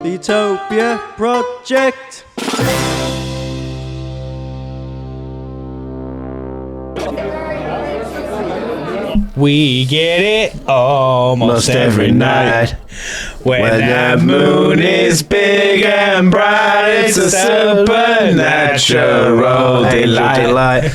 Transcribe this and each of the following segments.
The Utopia Project. We get it almost every night. When the moon is big and bright, it's a supernatural delight.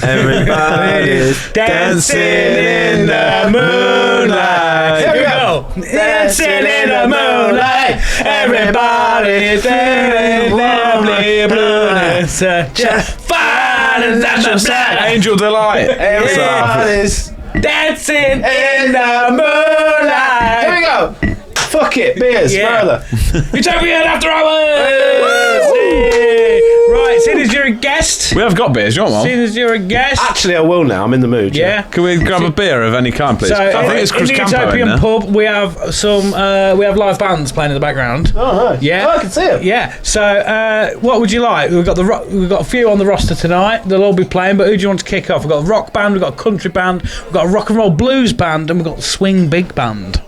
Everybody's dancing in the moonlight. Here we go. Dancing in the moonlight. Everybody's feeling lovely blueness. Just fine and natural sight. Angel delight. Everybody's dancing in the moonlight. Here we go. Fuck it, beers, brother. Utopian after hours. Right, seeing as you're a guest. We have got beers, you want one? Seeing as you're a guest. Actually, I will now. I'm in the mood. Yeah. Can we grab a beer of any kind, please? So I think it's in Chris the Campo Utopian in there. pub, we have some. We have live bands playing in the background. Oh, nice. Yeah, Oh, I can see it. Yeah. So, what would you like? We've got we've got a few on the roster tonight. They'll all be playing. But who do you want to kick off? We've got a rock band. We've got a country band. We've got a rock and roll blues band, and we've got a swing big band.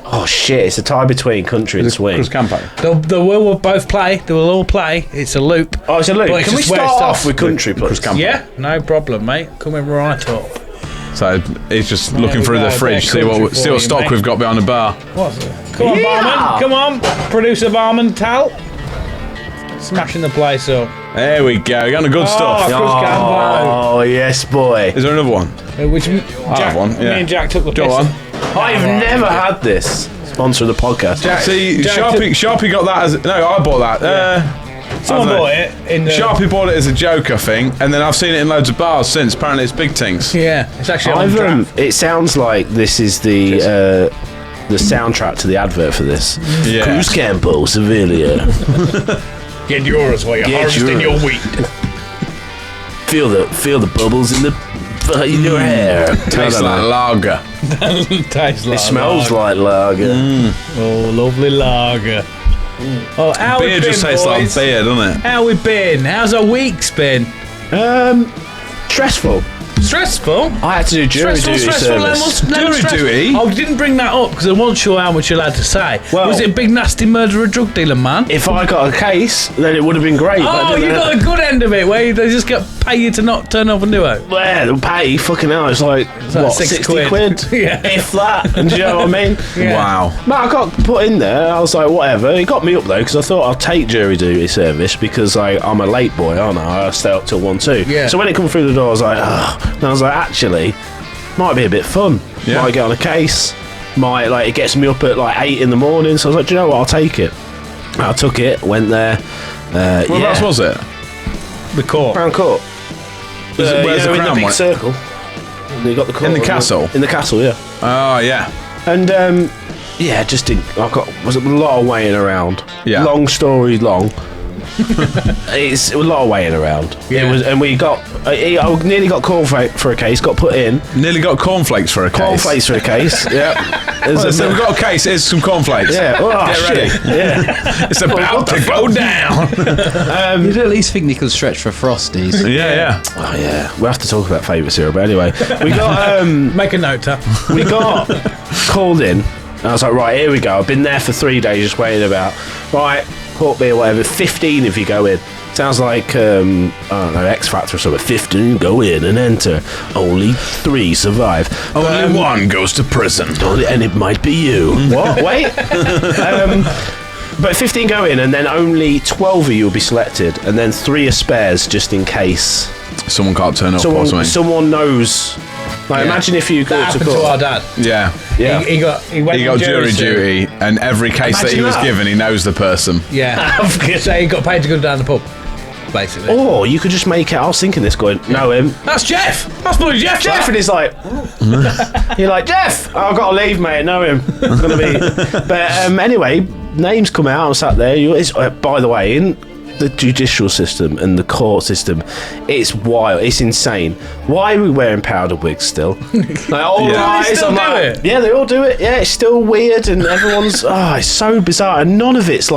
Oh shit! It's a tie between country and swing. Chris Campo. They will both play. They will all play. It's a loop. Oh, it's a loop. But it's Can we just where start it off stops. with country, please? Chris Campo. Yeah, no problem, mate. Coming right up. So he's just There looking we through go, the a fridge, bit see of country what for you, stock mate. we've got behind the bar. What's it? Come on, barman. Come on. Producer barman, Tal. Smashing the place up. There we go. Got the good stuff. Chris Campo. Oh yes, boy. Is there another one? Which I have one. Yeah. Me and Jack took the Go piss. on. I've never had this. Sponsor of the podcast. See, Jack Sharpie got that as no. I bought that. Someone I don't know. bought it in the. Sharpie bought it as a joke, I think, and then I've seen it in loads of bars since. Apparently, it's big things. Yeah, it's actually on draft. It sounds like this is the soundtrack to the advert for this. Yeah. Cruz Campo, Sevilla. Get yours while you're Get harvesting yours. your wheat. feel the bubbles in your hair. Tastes like lager. Tastes like It smells lager. like lager. Oh, lovely lager. Oh, how we Beer been, just tastes boys? like beer, doesn't it? How we been? How's our week's been? Stressful. Stressful. I had to do jury duty service. Jury duty? Oh, I didn't bring that up because I wasn't sure how much you're allowed to say. Well- Was it a big nasty murderer drug dealer, man? If I got a case, then it would have been great. but I Oh, didn't you know. got the good end of it, where they just pay you to not turn up and do it. Well, the pay, fucking hell, it's like, like what, 60 60 quid? Yeah. If that. And do you know what I mean? Yeah. Wow. Man, I got put in there. I was like, whatever. It got me up though, because I thought I'll take jury duty service because I'm a late boy, aren't I? I stay up till 1-2. Yeah. So when it come through the door, I was like, oh. And I was like, actually, might be a bit fun. Yeah. Might get on a case. It gets me up at like 8 in the morning. So I was like, do you know what? I'll take it. I took it, went there. Whereabouts was it? The court. Crown Court. Where's the in the Crown big one? circle. And you got the court In the castle? In the castle, yeah. Oh yeah. And just was a lot of weighing around. Yeah. Long story long. It's a lot of weighing around. Yeah. It was, and we got. I nearly got cornflakes for a case. Got put in Nearly got cornflakes for a case. cornflakes for a case. Yeah. So we've got a case. Here's some cornflakes. Yeah. Oh, Get shit. ready. Yeah. It's about to go down. You'd at least think they could stretch for Frosties. Yeah. Oh yeah. We'll have to talk about favourites here, but anyway, we got Make a note, Tal. we got called in. And I was like, right, here we go. I've been there for 3 days just waiting about. Right, port beer, whatever. 15 if you go in. Sounds like, I don't know, X Factor or something. 15, go in and enter. Only 3 survive. Only one goes to prison. And it might be you. What? Wait. But 15 go in, and then only 12 of you will be selected, and then 3 are spares just in case Someone can't turn up or something. someone knows. Like, imagine if you go That to happened to court. our dad. Yeah. Yeah. He got Jury duty, and every case that he Imagine was that. given, he knows the person. Yeah. So he got paid to go down the pub, basically. Or you could just make it. I was thinking this, going, know him. That's Jeff. That's bloody Jeff. Jeff, and he's like, you're like, Jeff, I've got to leave, mate. Know him. It's gonna be. But anyway, names come out. I'm sat there. By the way, in the judicial system and the court system, it's wild. It's insane. Why are we wearing powder wigs still? Like, all Yeah. guys, Do they still I'm do like, it? yeah, they all do it. Yeah, it's still weird, and everyone's. It's so bizarre, and none of it's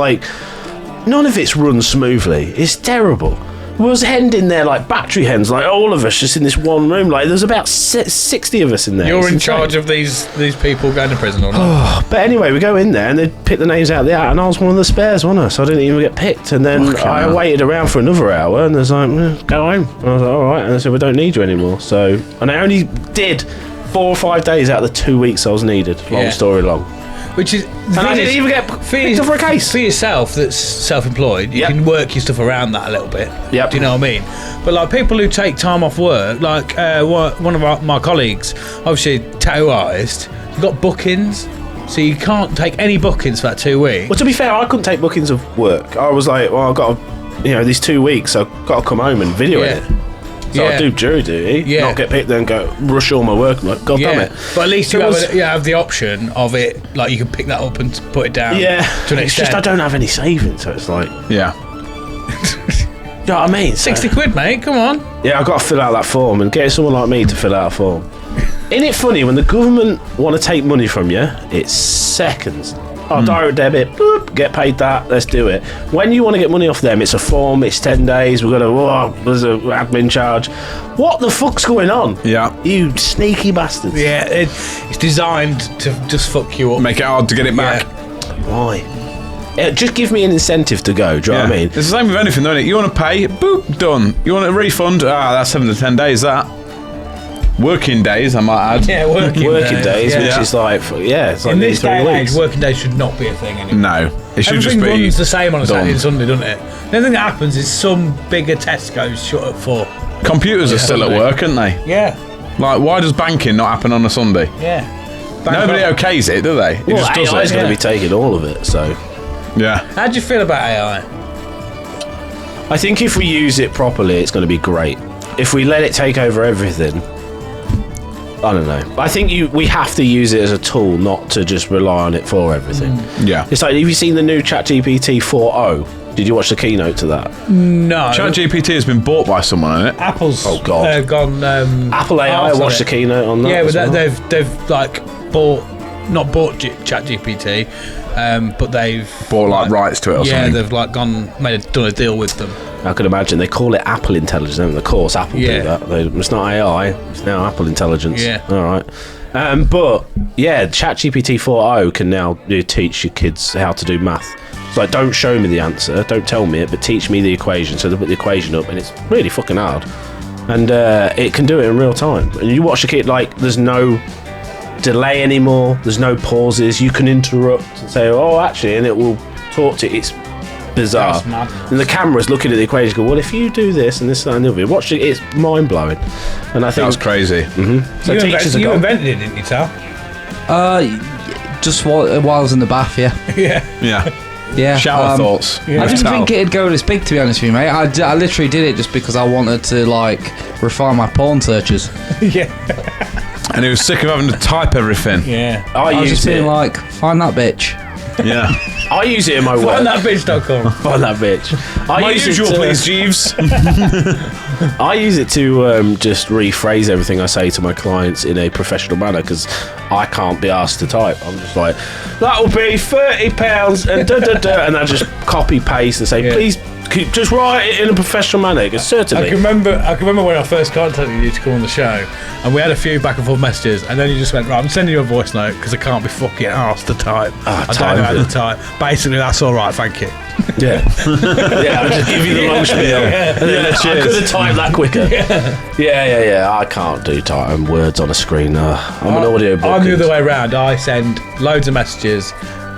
run smoothly. It's terrible. We was henned in there like battery hens, like all of us just in this one room. Like there's about 60 of us in there. You're It's in insane. charge of these people going to prison or not? But anyway, we go in there and they pick the names out of the hat, and I was one of the spares, wasn't I? So I didn't even get picked. And then I waited around for another hour, and there's like, go home. And I was like, all right. And they said, we don't need you anymore. So, and I only did 4 or 5 days out of the 2 weeks I was needed. Long story long. Which is, And I didn't even get picked up for a case. For yourself, that's self-employed, you can work your stuff around that a little bit. Yep. Do you know what I mean? But like people who take time off work, like one of my colleagues, obviously a tattoo artist, got bookings, so you can't take any bookings for that 2 weeks. Well, to be fair, I couldn't take bookings of work. I was like, well, I've got to, these 2 weeks, I've got to come home and video it. So I do jury duty, not get picked, then go rush all my work. I'm like, God damn it. But at least you have the option of it, like you can pick that up and put it down. Yeah. To an It's extent. just I don't have any savings, so it's like, Yeah. you know what I mean? So, 60 quid, mate, come on. yeah, I've got to fill out that form and get someone like me to fill out a form. Isn't it funny when the government want to take money from you? It's seconds. Oh, direct debit, boop, get paid that, let's do it. When you want to get money off them, it's a form, it's 10 days, we've got to, there's an admin charge. What the fuck's going on? Yeah. You sneaky bastards. Yeah, it's designed to just fuck you up. Make it hard to get it back. Why? Just give me an incentive to go, do you know what I mean? It's the same with anything, don't it? You want to pay, boop, done. You want a refund? That's 7 to 10 days, that. Working days, I might add. Yeah, working days, yeah. which is like, it's like In this 3 day and weeks. age, working days should not be a thing anymore. No. It should Everything just be runs the same on a Saturday done. and Sunday, doesn't it? The only thing that happens is some bigger Tesco's shut at 4. Computers are still at Sunday. work, aren't they? Yeah, Like, why does banking not happen on a Sunday? yeah. Nobody okays it, do they? It Well, just does AI is it. going to be taking all of it, so... Yeah. How do you feel about AI? I think if we use it properly, it's going to be great. If we let it take over everything... I don't know. I think we have to use it as a tool, not to just rely on it for everything. Yeah. It's like, have you seen the new ChatGPT 4.0? Did you watch the keynote to that? No. ChatGPT has been bought by someone, hasn't it? Apple's God. gone. Apple AI, arse on watched the it. keynote on that. Yeah, but as well. they've like not bought ChatGPT, but they've Bought like rights to it or yeah, something. they've like done a deal with them. I can imagine. They call it Apple Intelligence, don't they? Of course, Apple Yeah. do that. It's not AI, it's now Apple Intelligence. Yeah. All right. But, yeah, ChatGPT 4.0 can now teach your kids how to do math. It's like, don't show me the answer, don't tell me it, but teach me the equation. So they put the equation up, and it's really fucking hard. And it can do it in real time. And you watch a kid, like, there's no delay anymore, there's no pauses. You can interrupt and say, oh, actually, and it will talk to you. It's bizarre. That's madness. And the camera's looking at the equation, go, well, if you do this and this and the other, watch it, it's mind blowing. And I think That's crazy. so teachers are you gone. invented it, didn't you, Tal? Just while I was in the bath, yeah. Yeah. Yeah. Yeah. Shower thoughts. Yeah. I didn't Towel. think it'd go this big, to be honest with you, mate. I literally did it just because I wanted to, like, refine my porn searches. Yeah. And he was sick of having to type everything. Yeah. I was just use being it. like, find that bitch. Yeah. I use it in my work. Findthatbitch.com. Find that bitch. My use usual, it to, please, Jeeves. I use it to just rephrase everything I say to my clients in a professional manner because I can't be asked to type. I'm just like, that will be £30 and da da da, and I just copy paste and say, please, just write it in a professional manner. Because certainly, I can remember when I first contacted you to come on the show, and we had a few back and forth messages, and then you just went, right, I'm sending you a voice note because I can't be fucking asked to type. I don't know how to type. Basically, that's all right, thank you. yeah, I'll just give you the long spiel. And then I could have typed that quicker. Yeah. I can't do typing words on a screen. I'm an audio book. I'm the other way around. I send loads of messages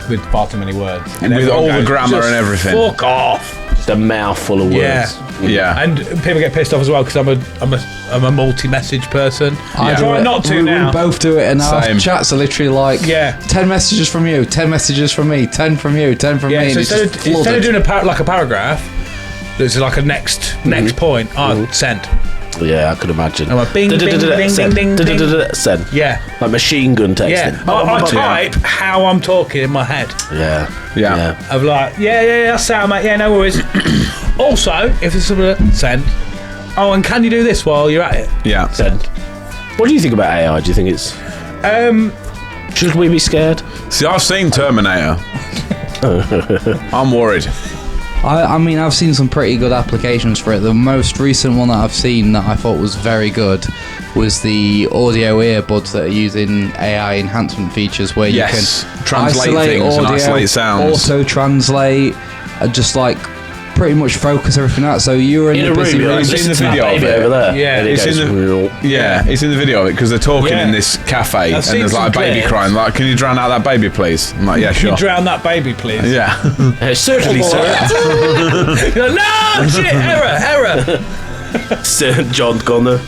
with far too many words. And With everyone all the goes, grammar "Just and everything." Fuck off. Just a mouthful of words. Yeah. And people get pissed off as well because I'm a multi-message person. I do try it. not to we now. both do it, and our Same. chats are literally like, 10 messages from you, 10 messages from me, 10 from you, 10 from me. Yeah, And so it's instead just of flooded. doing a paragraph, there's like a next point. Send. Yeah, I could imagine. I'm a bing, bing, bing, Send. ding, ding, ding. Send. Yeah. Like machine gun texting. Yeah. I type how I'm talking in my head. Yeah. Of like, yeah, that's sound, mate. Yeah, no worries. Also, if it's a send. Oh, and can you do this while you're at it? Yeah. Send. What do you think about AI? Do you think it's... should we be scared? See, I've seen Terminator. I'm worried. I mean, I've seen some pretty good applications for it. The most recent one that I've seen that I thought was very good was the audio earbuds that are using AI enhancement features where you can translate isolate things audio, and isolate sounds. Auto-translate, just like pretty much focus everything out. So you were in a busy room. It's in the video of it. Over there. Yeah, it's in the video of it because they're talking in this cafe and there's like a baby crying. Like, can you drown out that baby, please? I'm like, yeah, sure. Can you drown that baby, please? Yeah, certainly, sir. You're like, no, shit, error. Sir John Connor.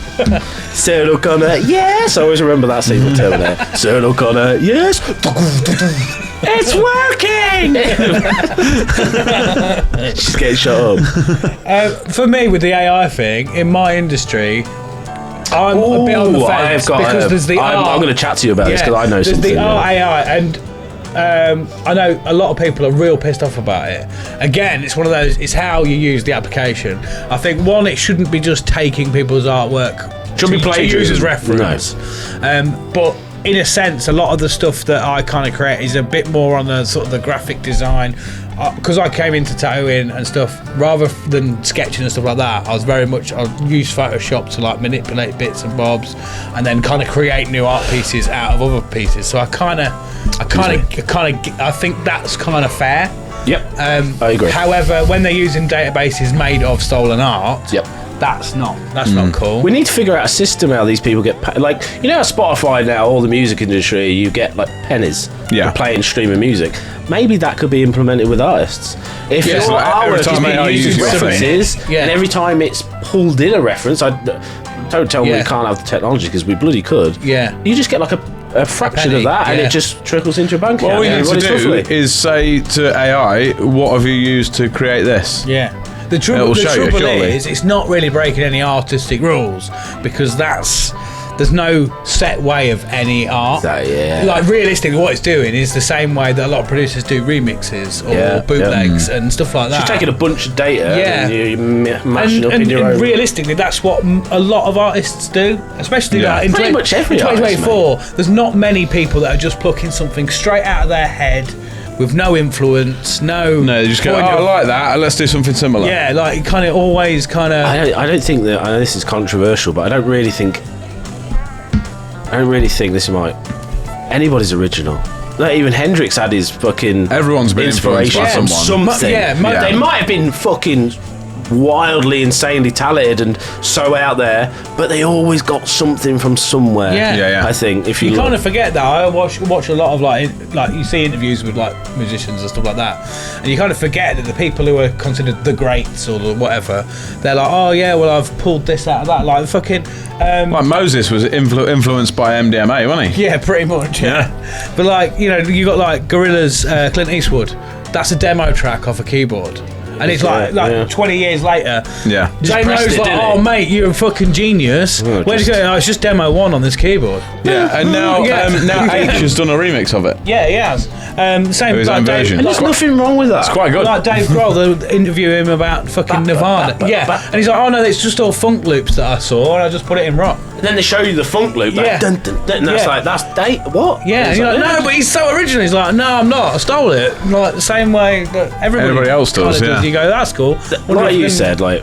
Sir O'Connor, yes. I always remember that scene with Terminator. Sir O'Connor, yes. It's working. She's getting shut up. For me, with the AI thing in my industry, I'm a bit on the fence because there's the art. I'm going to chat to you about this because I know something. There's the art AI, and I know a lot of people are real pissed off about it. Again, it's one of those. It's how you use the application. I think one, it shouldn't be just taking people's artwork to use as reference. No. But in a sense, a lot of the stuff that I kind of create is a bit more on the sort of the graphic design. Because I came into tattooing and stuff, rather than sketching and stuff like that, I use Photoshop to like manipulate bits and bobs, and then kind of create new art pieces out of other pieces. So I think that's kind of fair. Yep. I agree. However, when they're using databases made of stolen art, that's not cool. We need to figure out a system how these people get paid. Like, you know, how Spotify now, all the music industry, you get like pennies for playing streaming music. Maybe that could be implemented with artists. If your artwork is being used as references, and every time it's pulled in a reference, don't tell me we can't have the technology because we bloody could. Yeah. You just get like a fraction of that, and it just trickles into your bank account. What we need to do is say to AI, what have you used to create this? Yeah. The trouble is, it's not really breaking any artistic rules because there's no set way of any art. Like realistically, what it's doing is the same way that a lot of producers do remixes or bootlegs and stuff like that. She's taking a bunch of data and you're mashing up in your own. Realistically, that's what a lot of artists do, especially like in pretty much every 2024. There's not many people that are just plucking something straight out of their head. With no influence, no, they just go, I like that, let's do something similar. Yeah, like kind of always kind of. I don't think that. I know this is controversial, but I don't really think this might. Anybody's original. Not even Hendrix had his fucking. Everyone's been influenced by someone. They might have been fucking wildly, insanely talented and so out there, but they always got something from somewhere. Yeah. I think if you kind of forget that. I watch a lot of like you see interviews with like musicians and stuff like that, and you kind of forget that the people who are considered the greats or the whatever, they're like, oh yeah, well I've pulled this out of that, like fucking. Like Moses was influenced by MDMA, wasn't he? Yeah, pretty much. Yeah. But like you got like Gorillaz, Clint Eastwood. That's a demo track off a keyboard. And it's like 20 years later. Yeah. Jay knows like, oh mate, you're a fucking genius. Where'd you go? Oh, it's just demo 1 on this keyboard. Yeah, and now H has done a remix of it. Yeah, he has. Same his own version. And there's nothing wrong with that. It's quite good. Like Dave Grohl, they'll interview him about fucking Nirvana. And he's like, oh no, it's just all funk loops that I saw, and I just put it in rock. And then they show you the funk loop. Like, dun, dun, dun, and that's like, that's Dave. What? Yeah, and you're like, no, but he's so original. He's like, no, I'm not. I stole it. Like the same way that everybody else does. You go, that's cool. Like you said, like,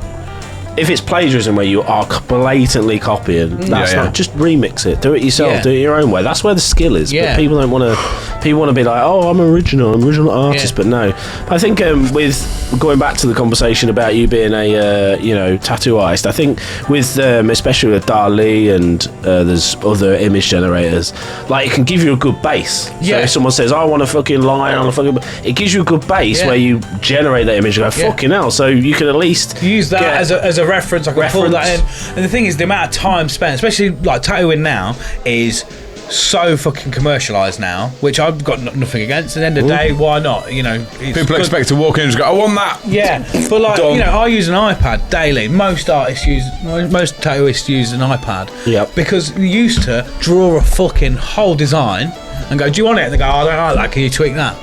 if it's plagiarism where you are blatantly copying, that's not, just remix it, do it yourself, do it your own way. That's where the skill is. But people don't want to. People want to be like, oh, I'm original artist, but no. I think with going back to the conversation about you being a tattoo artist, I think with especially with Dali and there's other image generators, like it can give you a good base. So if someone says, I want a fucking line on a fucking, it gives you a good base where you generate that image and go, fucking hell. So you can at least use that as a reference. I can pull that in. And the thing is, the amount of time spent, especially like tattooing now, is so fucking commercialised now, which I've got nothing against. At the end of the day, why not? People expect to walk in and just go, I want that. Yeah, but like I use an iPad daily. Most tattooists use an iPad. Yep. Because you used to draw a fucking whole design and go, do you want it? And they go, I don't like that. Can you tweak that?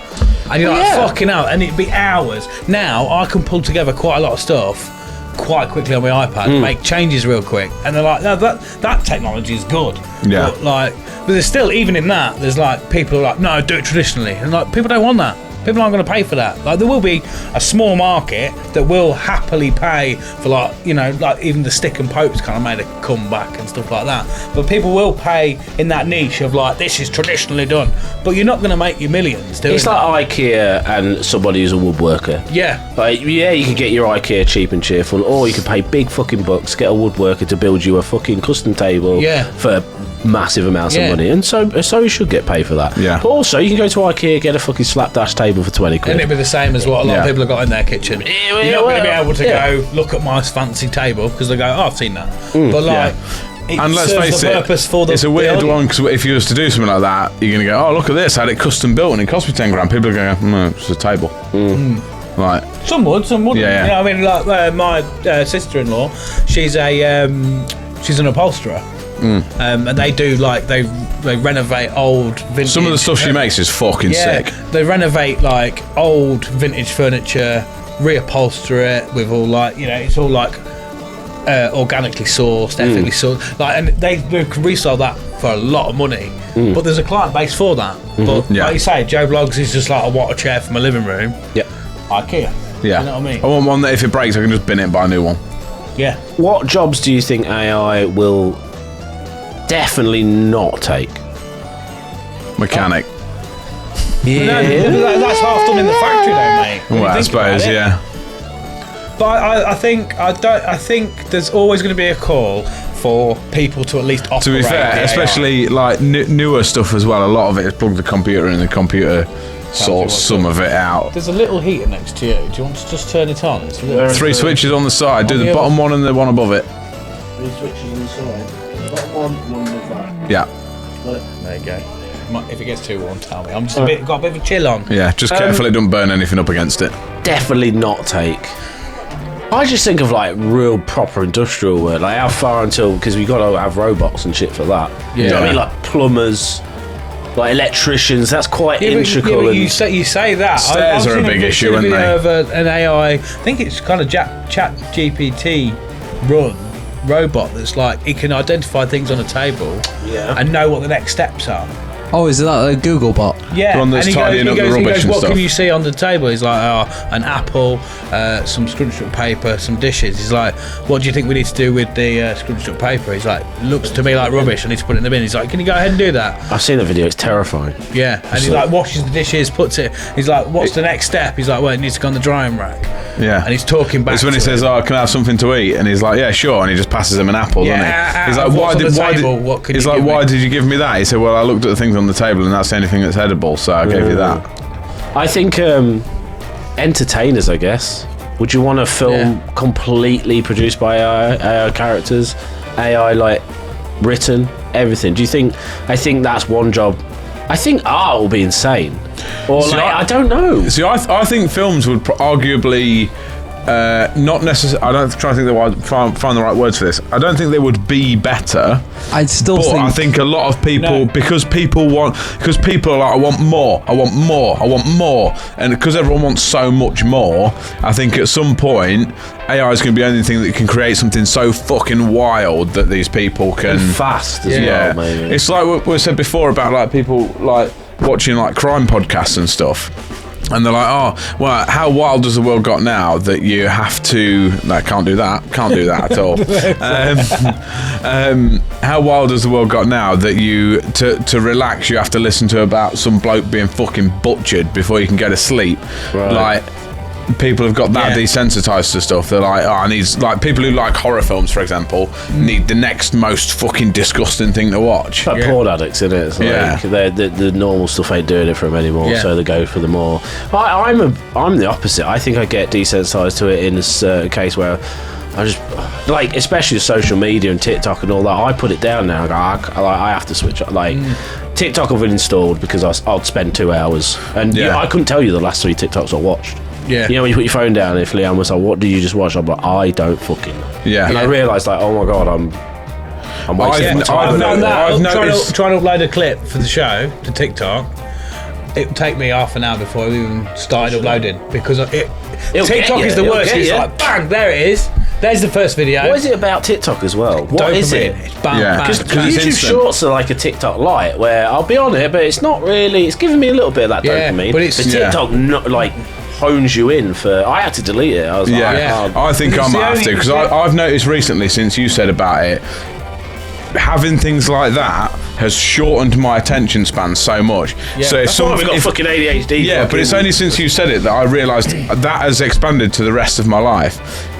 And you're like, fucking hell. And it'd be hours. Now I can pull together quite a lot of stuff quite quickly on my iPad and make changes real quick, and they're like, no, that technology is good. But there's still, even in that, there's like people who are like, no, do it traditionally, and like people don't want that. People aren't going to pay for that. Like, there will be a small market that will happily pay for, like, you know, like even the stick and pokes kind of made a comeback and stuff like that. But people will pay in that niche of like, this is traditionally done. But you're not going to make your millions doing It's like IKEA and somebody who's a woodworker. Yeah. Like, yeah, you could get your IKEA cheap and cheerful, or you could pay big fucking bucks, get a woodworker to build you a fucking custom table for massive amounts of money, and so you should get paid for that. Yeah. But also, you can go to IKEA, get a fucking slapdash table for 20 quid. And it'd be the same as what a lot of people have got in their kitchen. You're not going to be able to go look at my fancy table because they go, oh, I've seen that. But like, and let's face it, it's a weird one, because if you was to do something like that, you're going to go, oh, look at this, I had it custom built and it cost me 10 grand. People are going, no, it's a table. Like, some would, some wouldn't. Yeah. You know, I mean, like my sister-in-law, she's an upholsterer. And they do, like, they renovate old vintage. Some of the stuff she makes is fucking sick. They renovate like old vintage furniture, reupholster it with all, like, you know, it's all like organically sourced, ethically sourced, like, and they can resell that for a lot of money. But there's a client base for that. But like you say, Joe Bloggs is just like, I want a chair for my living room. Yep. IKEA. Yeah. You know what I mean? I want one that if it breaks, I can just bin it and buy a new one. Yeah. What jobs do you think AI will definitely not take? Mechanic. No, that's half done in the factory, though, mate. When Well, you I think about suppose, it. yeah. But I think there's always going to be a call for people to at least operate. To be fair, the especially like newer stuff as well, a lot of it is plugged the computer in, and the computer sorts some of it out. There's a little heater next to you. Do you want to just turn it on? It's a little 3 switches on the side. Do On the the bottom one and the one above it. 3 switches on the side. Bottom one above that. Yeah. There you go. If it gets too warm, tell me. I'm just got a bit of a chill on. Yeah, just careful it don't burn anything up against it. Definitely not take. I just think of like real proper industrial work, like how far until, because we got to have robots and shit for that. Yeah. You know what I mean? Like plumbers, like electricians. That's quite integral. But and you say that. Stairs are a big issue, aren't they? Of an AI, I think it's kind of Chat GPT run robot that's like, it can identify things on a table and know what the next steps are. Oh, is that a Google bot? Yeah, The one that's tidying up the rubbish and what stuff. can you see on the table? He's like, oh, an apple, some scrunched up paper, some dishes. He's like, what do you think we need to do with the scrunched up paper? He's like, looks to me like rubbish, I need to put it in the bin. He's like, can you go ahead and do that? I've seen the video, it's terrifying. Yeah, and he like washes the dishes, puts it. He's like, what's the next step? He's like, well, it needs to go on the drying rack. Yeah. And he's talking back. It's when he says, "Oh, can I have something to eat?" And he's like, "Yeah, sure." And he just passes him an apple, doesn't he? He's like, "Why did you give me that?" He said, "Well, I looked at the things on the table, and that's the only thing that's edible, so I gave you that." I think entertainers, I guess. Would you want a film completely produced by AI characters, AI like written, everything? Do you think? I think that's one job. I think art will be insane. Or See, I don't know. See, I think films would arguably not necessarily. I don't try to think find the right words for this. I don't think they would be better. I'd still think. I think a lot of people, because people are like, I want more, I want more, I want more, and because everyone wants so much more, I think at some point AI is going to be the only thing that can create something so fucking wild that these people can And fast as well, maybe. It's like what we said before about like people like watching like crime podcasts and stuff. And they're like, oh, well, how wild does the world got now that you have to... No, can't do that at all. How wild has the world got now that you, to relax, you have to listen to about some bloke being fucking butchered before you can go to sleep. Right. Like, people have got that desensitized to stuff. They're like, oh, I need... Like, people who like horror films, for example, need the next most fucking disgusting thing to watch. It's like porn addicts, isn't it? It's like the normal stuff ain't doing it for them anymore, so they go for the more. I'm the opposite. I think I get desensitized to it in this case where I just like, especially social media and TikTok and all that. I put it down now. I have to switch. Like TikTok I've installed because I'd spend 2 hours, and I couldn't tell you the last 3 TikToks I watched. Yeah, you know when you put your phone down, if Leanne was like, "What did you just watch?" I'm like, "I don't fucking know." Yeah, and I realised like, "Oh my god, I'm wasting my time." Trying to upload a clip for the show to TikTok. it would take me half an hour before we even started uploading because TikTok is the It'll worst. get It's you. like bang, there it is. There's the first video. What is it about TikTok as well? What is it? It's bang, Yeah. bang. Because YouTube instant. Shorts are like a TikTok Lite, where I'll be on it, but it's not really. It's giving me a little bit of that Yeah, dopamine. but it's- But TikTok not like hones you in for. I had to delete it. I was like, Yeah, oh, I think I It's the might have only- to because I've noticed recently since you said about it, having things like that has shortened my attention span so much. Yeah. So if that's why we got if- fucking ADHD. yeah, but it's only since you said it that I realised that has expanded to the rest of my life.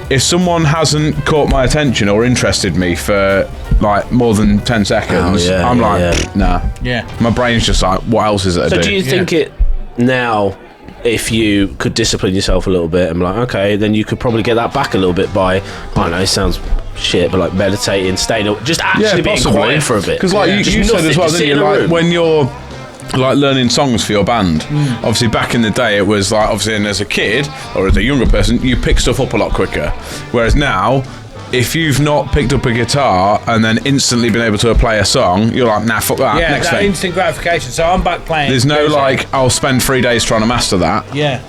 If someone hasn't caught my attention or interested me for like more than 10 seconds, Oh, yeah, I'm yeah, like, yeah. nah. Yeah. My brain's just like, what else is it to So do? do you think it now? If you could discipline yourself a little bit and be like, okay, then you could probably get that back a little bit by, I don't know, it sounds shit, but like meditating, staying up, just actually being quiet for a bit. Because like Just you said nothing, as well, just didn't sit you? in a Like room. when you're like learning songs for your band, obviously back in the day it was like obviously, and as a kid or as a younger person, you pick stuff up a lot quicker. Whereas now, if you've not picked up a guitar and then instantly been able to play a song, you're like, nah, fuck that. Yeah, Next that thing. instant gratification. So I'm back playing. There's no music. like, I'll spend 3 days trying to master that. Yeah.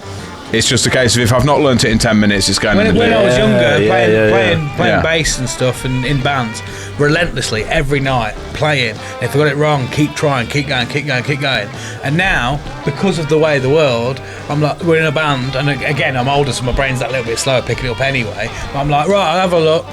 It's just a case of if I've not learnt it in 10 minutes, it's going in the When I bin. was younger, yeah, playing Yeah. bass and stuff and in bands, relentlessly every night playing. If I got it wrong, keep trying, keep going. And now, because of the way of the world, I'm like, we're in a band, and again, I'm older, so my brain's that little bit slower picking it up anyway. But I'm like, right, I'll have a look.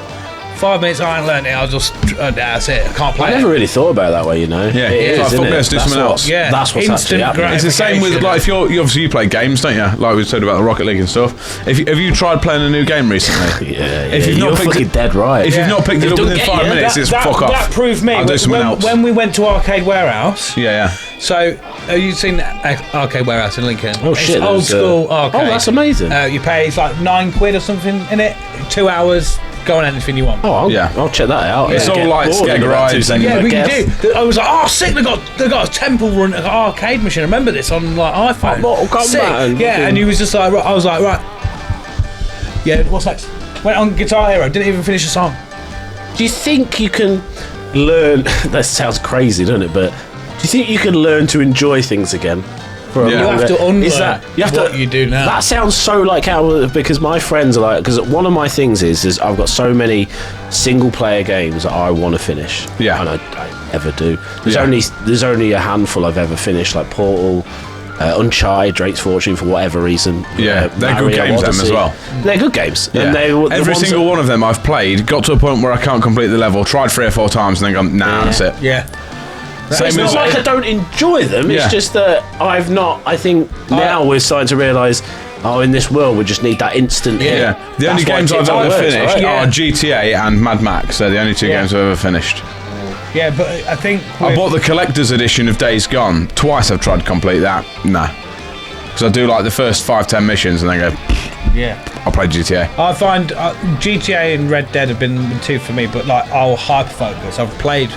5 minutes, I ain't learned it. I'll just that's it. I can't play I it. never really thought about it that way, you know. Yeah, It it's is, like, isn't fuck it? this, do That's something what- else. Yeah, that's what's instant actually happening. It's the same with like if you obviously you play games, don't you? Like we said about the Rocket League and stuff. Have you tried playing a new game recently? Yeah, If you've you're not picked fucking it- dead right. If you've not picked it up don't within get 5 you. minutes, it's fuck off. That proved me I'll do something else. when we went to Arcade Warehouse. Yeah. So, have you seen Arcade Warehouse in Lincoln? Oh, shit, It's old there's, school arcade. oh, that's amazing. You pay, it's like £9 or something in it. 2 hours, go on anything you want. Oh, Yeah. I'll check that out. It's all Get like bored in skeg about 2 rides and- seconds, Yeah, I we guess. can do. I was like, oh, sick! They got a Temple Run arcade machine. I remember this on like iPhone. Mortal Kombat Sick. and Yeah, fucking- and he was just like, I was like, right. Yeah, what's next? Went on Guitar Hero. Didn't even finish the song. Do you think you can learn? That sounds crazy, doesn't it? But do you think you can learn to enjoy things again? For a Yeah. You longer- have to unlearn Is that you have what to? you do now. That sounds so like how because my friends are like because one of my things is I've got so many single player games that I want to finish. Yeah. and I never do. There's Yeah. only a handful I've ever finished, like Portal. Uncharted, Drake's Fortune, for whatever reason. Yeah, they're good Mario games, them as Odyssey. well. They're good games. Yeah. And the Every ones single one of them I've played got to a point where I can't complete the level. Tried 3 or 4 times and then gone, nah, that's it. Yeah. Same It's not as like I don't enjoy them. Yeah. It's just that I've not. I think now we're starting to realise. Oh, in this world, we just need that instant hit. Yeah, the only That's why games I've TikTok ever works, finished right? Yeah. are GTA and Mad Max. They're the only 2 Yeah. games I've ever finished. Yeah, but I think I bought the collector's edition of Days Gone. Twice I've tried to complete that. Nah. Because I do like the first 5-10 missions and then go, yeah. I'll play GTA. I find GTA and Red Dead have been 2 for me, but like I'll hyper focus. I've played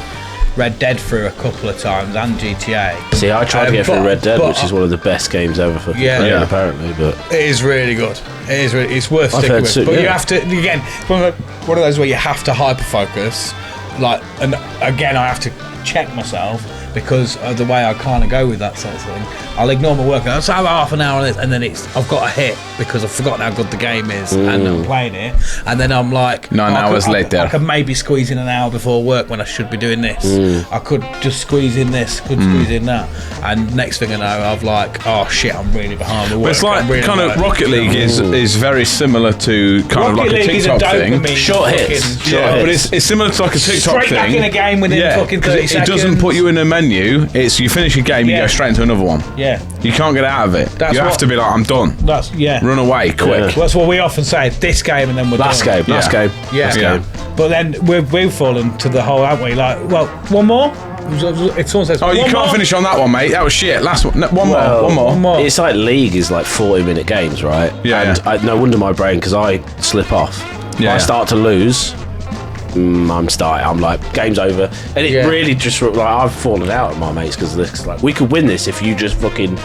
Red Dead through a couple of times and GTA. See, I tried to get through but- Red Dead, but- which is one of the best games ever for Yeah. playing, Yeah. apparently. But It is really good. It is really, it's worth I've sticking heard with. so, But you yeah. have to again one of those where you have to hyper focus. Like, and again, I have to check myself because of the way I kind of go with that sort of thing. I'll ignore my work. I'll have half an hour on this, and then I've got a hit because I've forgotten how good the game is, and I'm playing it, and then I'm like 9 hours later. I could maybe squeeze in an hour before work when I should be doing this. I could just squeeze in this, squeeze in that, and next thing I know, I've like, oh shit, I'm really behind with work. But it's like I'm really kind of like- Rocket League is very similar to kind of like a League is a TikTok thing. dopamine Short hits. fucking- Short Yeah, hits. but it's similar to like a TikTok Straight thing. back in a game within fucking 'cause 30 it doesn't seconds. put you in a menu. It's you finish a game, you Yeah. go straight into another one. Yeah, You can't get out of it. That's you have what- to be like, I'm done. that's Run away, quick. Yeah. That's what we often say. This game and then we're last done. game, last Yeah. game, Yeah. last Yeah. game. But then we've fallen to the whole, haven't we? Like, well, one more. If someone says, Oh, you "One can't more," finish on that one, mate. That was shit. Last one. No, one Well, more. One more. It's like League is like 40-minute games, right? Yeah, And yeah. no wonder my brain, because I slip off. Yeah, I yeah. start to lose. I'm like, game's over, and it Yeah. really just like I've fallen out with my mates because this. Like, we could win this if you just fucking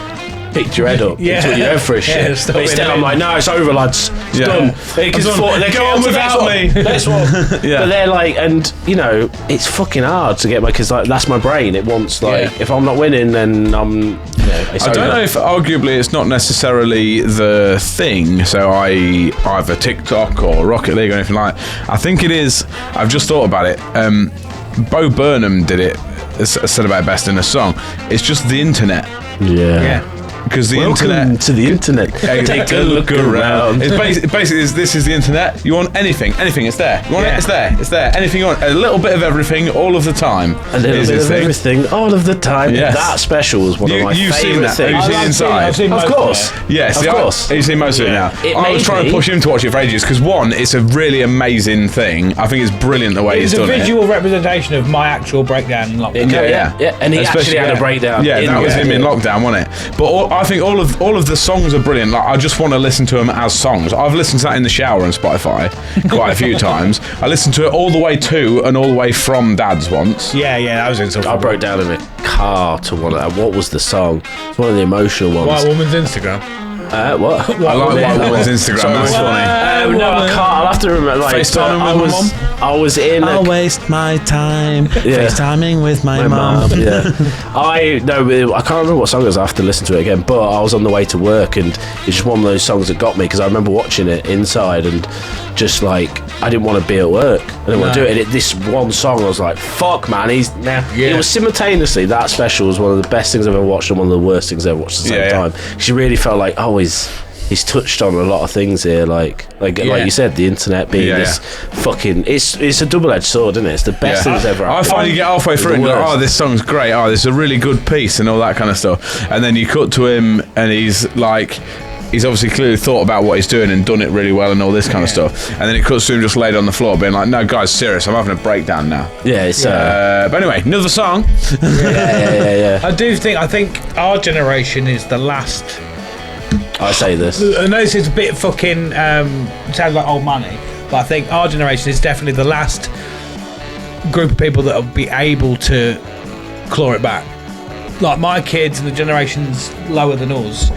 picked your head up, Yeah. took your head for a shit. stop But instead, it. I'm like, no, it's over, lads. It's done. Because Go on without me. Next one. Yeah. But they're like, and you know, it's fucking hard to get my, because like that's my brain. It wants like, if I'm not winning, then I'm. You know, it's I don't over. know if arguably it's not necessarily the thing. So either TikTok or Rocket League or anything like that. I think it is. I've just thought about it. Bo Burnham did it. Said about it best in a song. It's just the internet. Yeah. Because the Welcome internet. to the internet. Take a look around. It's basically this is the internet. You want anything, it's there. You want it, it's there. Anything you want, a little bit of everything, all of the time. A little bit of everything, all of the time. Yes. That special was one of my You've seen favourite that. things. Have you seen Inside? I've seen Of most course. it. Yes, Of course. You've seen most of it now. It I was made trying to me- push him to watch it for ages because one, it's a really amazing thing. I think it's brilliant the way It's he's a done visual representation of my actual breakdown in lockdown. Yeah. And he Especially- actually had a breakdown. Yeah, that was him in lockdown, wasn't it? But I think all of the songs are brilliant. Like, I just want to listen to them as songs. I've listened to that in the shower on Spotify quite a few times. I listened to it all the way to and all the way from Dad's once. Yeah, that was insufferable. I broke down in a car to one of what was the song? It's one of the emotional ones. White woman's Instagram. What? I like White Woman's Instagram. Sorry, That's funny. no, I can't. I'll have to remember. Like, FaceTiming I with my was, I was in. I'll waste my time FaceTiming with my mum. Yeah. I can't remember what song it was. I have to listen to it again. But I was on the way to work, and it's just one of those songs that got me because I remember watching it inside, and just like I didn't want to be at work. I didn't want to do it. And this one song, I was like, "Fuck, man!" It was simultaneously that special was one of the best things I've ever watched and one of the worst things I've ever watched at the same time. She really felt like, he's touched on a lot of things here, like you said, the internet being this fucking. It's a double-edged sword, isn't it? It's the best thing that's ever happened. I find you get halfway through and you're like, this song's great. This is a really good piece and all that kind of stuff. And then you cut to him and he's obviously clearly thought about what he's doing and done it really well and all this kind of stuff. And then it cuts to him just laid on the floor being like, no, guys, serious, I'm having a breakdown now. Yeah, it's... but anyway, another song. Yeah. I think our generation is the last... I say this. I know this is a bit fucking... sounds like old money, but I think our generation is definitely the last group of people that will be able to claw it back. Like my kids and the generations lower than us,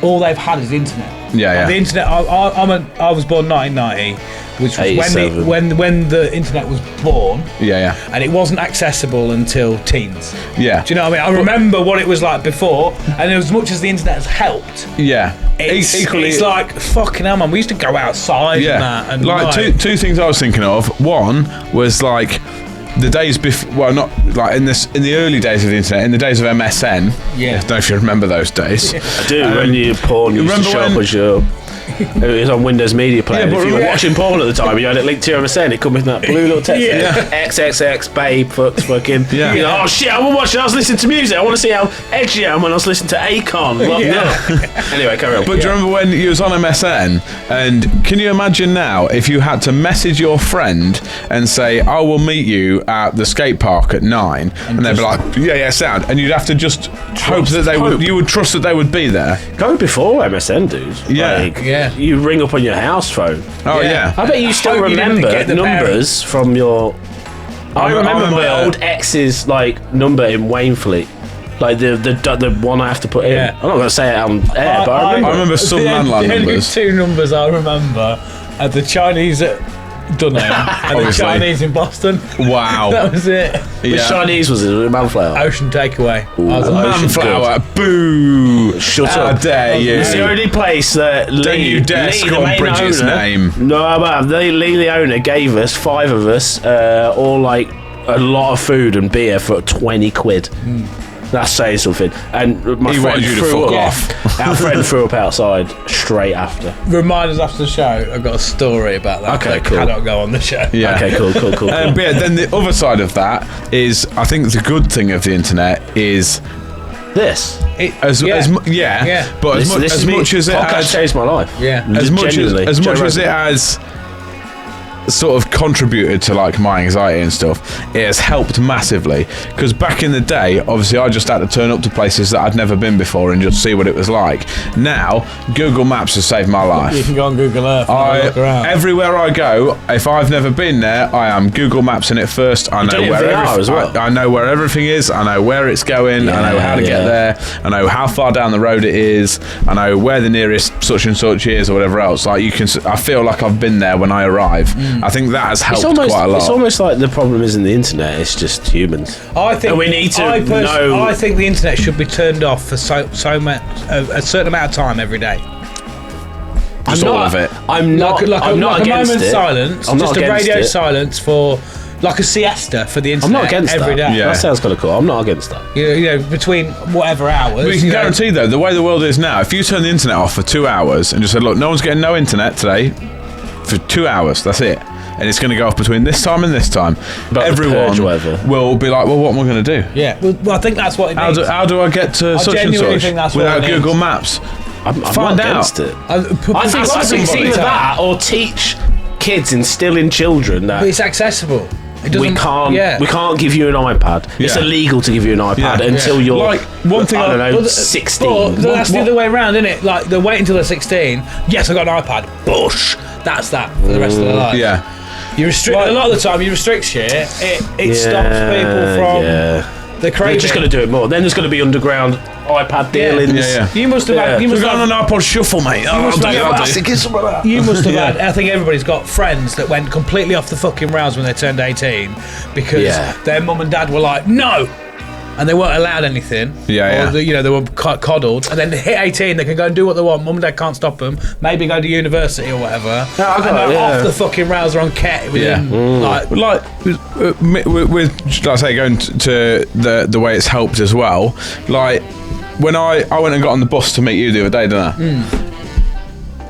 all they've had is the internet. Yeah. The internet. I was born 1990, which was when the internet was born. Yeah. And it wasn't accessible until teens. Yeah. Do you know what I mean? I remember what it was like before, and as much as the internet has helped, equally, it's like fucking hell, man. We used to go outside and that, and like two things I was thinking of. One was like the days before, well, not like in the early days of the internet, in the days of MSN. Yeah. I don't know if you remember those days. I do. When you porn used to show up as your... It was on Windows Media Player. Yeah, but if you were watching porn at the time, you had it linked to your MSN. It come with that blue little text. XXX babe fucking. Yeah. You know, oh shit! I was watching. I was listening to music. I want to see how edgy I am when I was listening to Akon. Anyway, carry on. But do you remember when you was on MSN? And can you imagine now if you had to message your friend and say, "I will meet you at the skate park at 9," and they'd be like, "Yeah, sound," and you'd have to just hope that you would trust that they would be there. Go before MSN, dude. Yeah. You ring up on your house phone. Oh yeah. I bet you still hope you didn't remember get the numbers from your. I remember my old ex's number in Wainfleet. Like the one I have to put in. Yeah. I'm not going to say it on air, but I remember. some the landline only numbers. two numbers I remember are the Chinese at Dunham and the Obviously. Chinese in Boston. Wow. That was it. Which Chinese was it? Manflower. Ocean takeaway. Manflower. Boo. Shut How up. dare you. It's the only place that Lee, Don't you dare Lee, the scorn main Bridget's owner, name. No, but Lee, the owner, gave us 5 of us all like a lot of food and beer for 20 quid. That's saying something. And my He friend wanted you to threw fuck up. off. Our friend threw up outside straight after. Remind us after the show. I've got a story about that. Okay, that cool. cannot go on the show. Yeah. Okay, cool. But yeah, then the other side of that is, I think the good thing of the internet is This. but as This much as it podcast has changed my life. Yeah. as much Genuinely. as Joe it Rogan. has sort of contributed to like my anxiety and stuff. It has helped massively, because back in the day, obviously I just had to turn up to places that I'd never been before and just see what it was like. Now Google Maps has saved my life. You can go on Google Earth and look around. Everywhere I go, if I've never been there, I am Google Mapsing it first. I know where I know where everything is. I know where it's going. I know how to get there. I know how far down the road it is. I know where the nearest such and such is or whatever else. Like I feel like I've been there when I arrive. I think that has helped quite a lot. It's almost like the problem isn't the internet; it's just humans. I think and we need to know. I think the internet should be turned off for so much, a certain amount of time every day. Just all of it. I'm not against moment's it. silence, I'm just not a radio against it. silence for. Like a siesta for the internet. I'm not against every that. day. Yeah. That sounds kind of cool. I'm not against that. You know, between whatever hours. We can guarantee though, the way the world is now, if you turn the internet off for 2 hours and just said, look, no one's getting no internet today for 2 hours, that's it. And it's going to go off between this time and this time. But everyone will be like, well, what am I going to do? Yeah, well, I think that's what it means. How do I get to such and such without Google Maps? I'm Find not out. against it. I think it's either that or teach kids, instill in children that But it's accessible. we can't give you an iPad. It's illegal to give you an iPad until you're like one thing. I don't know, 16. But that's the other way around, isn't it? Like they wait until they're 16. Yes, I got an iPad. Bush. That's that for the rest of their life. Yeah. You restrict a lot of the time. You restrict shit. It stops people from the craving. They're just going to do it more. Then there's going to be underground iPad dealings. You must have had. You must have on an iPod Shuffle, mate. You must have had. I think everybody's got friends that went completely off the fucking rails when they turned 18 because their mum and dad were like, no. And they weren't allowed anything. Or they were coddled. And then they hit 18, they can go and do what they want. Mum and dad can't stop them. Maybe go to university or whatever. And they're off the fucking rails, are on ket. Within, like with say, going to the way it's helped as well. Like, when I went and got on the bus to meet you the other day, didn't I?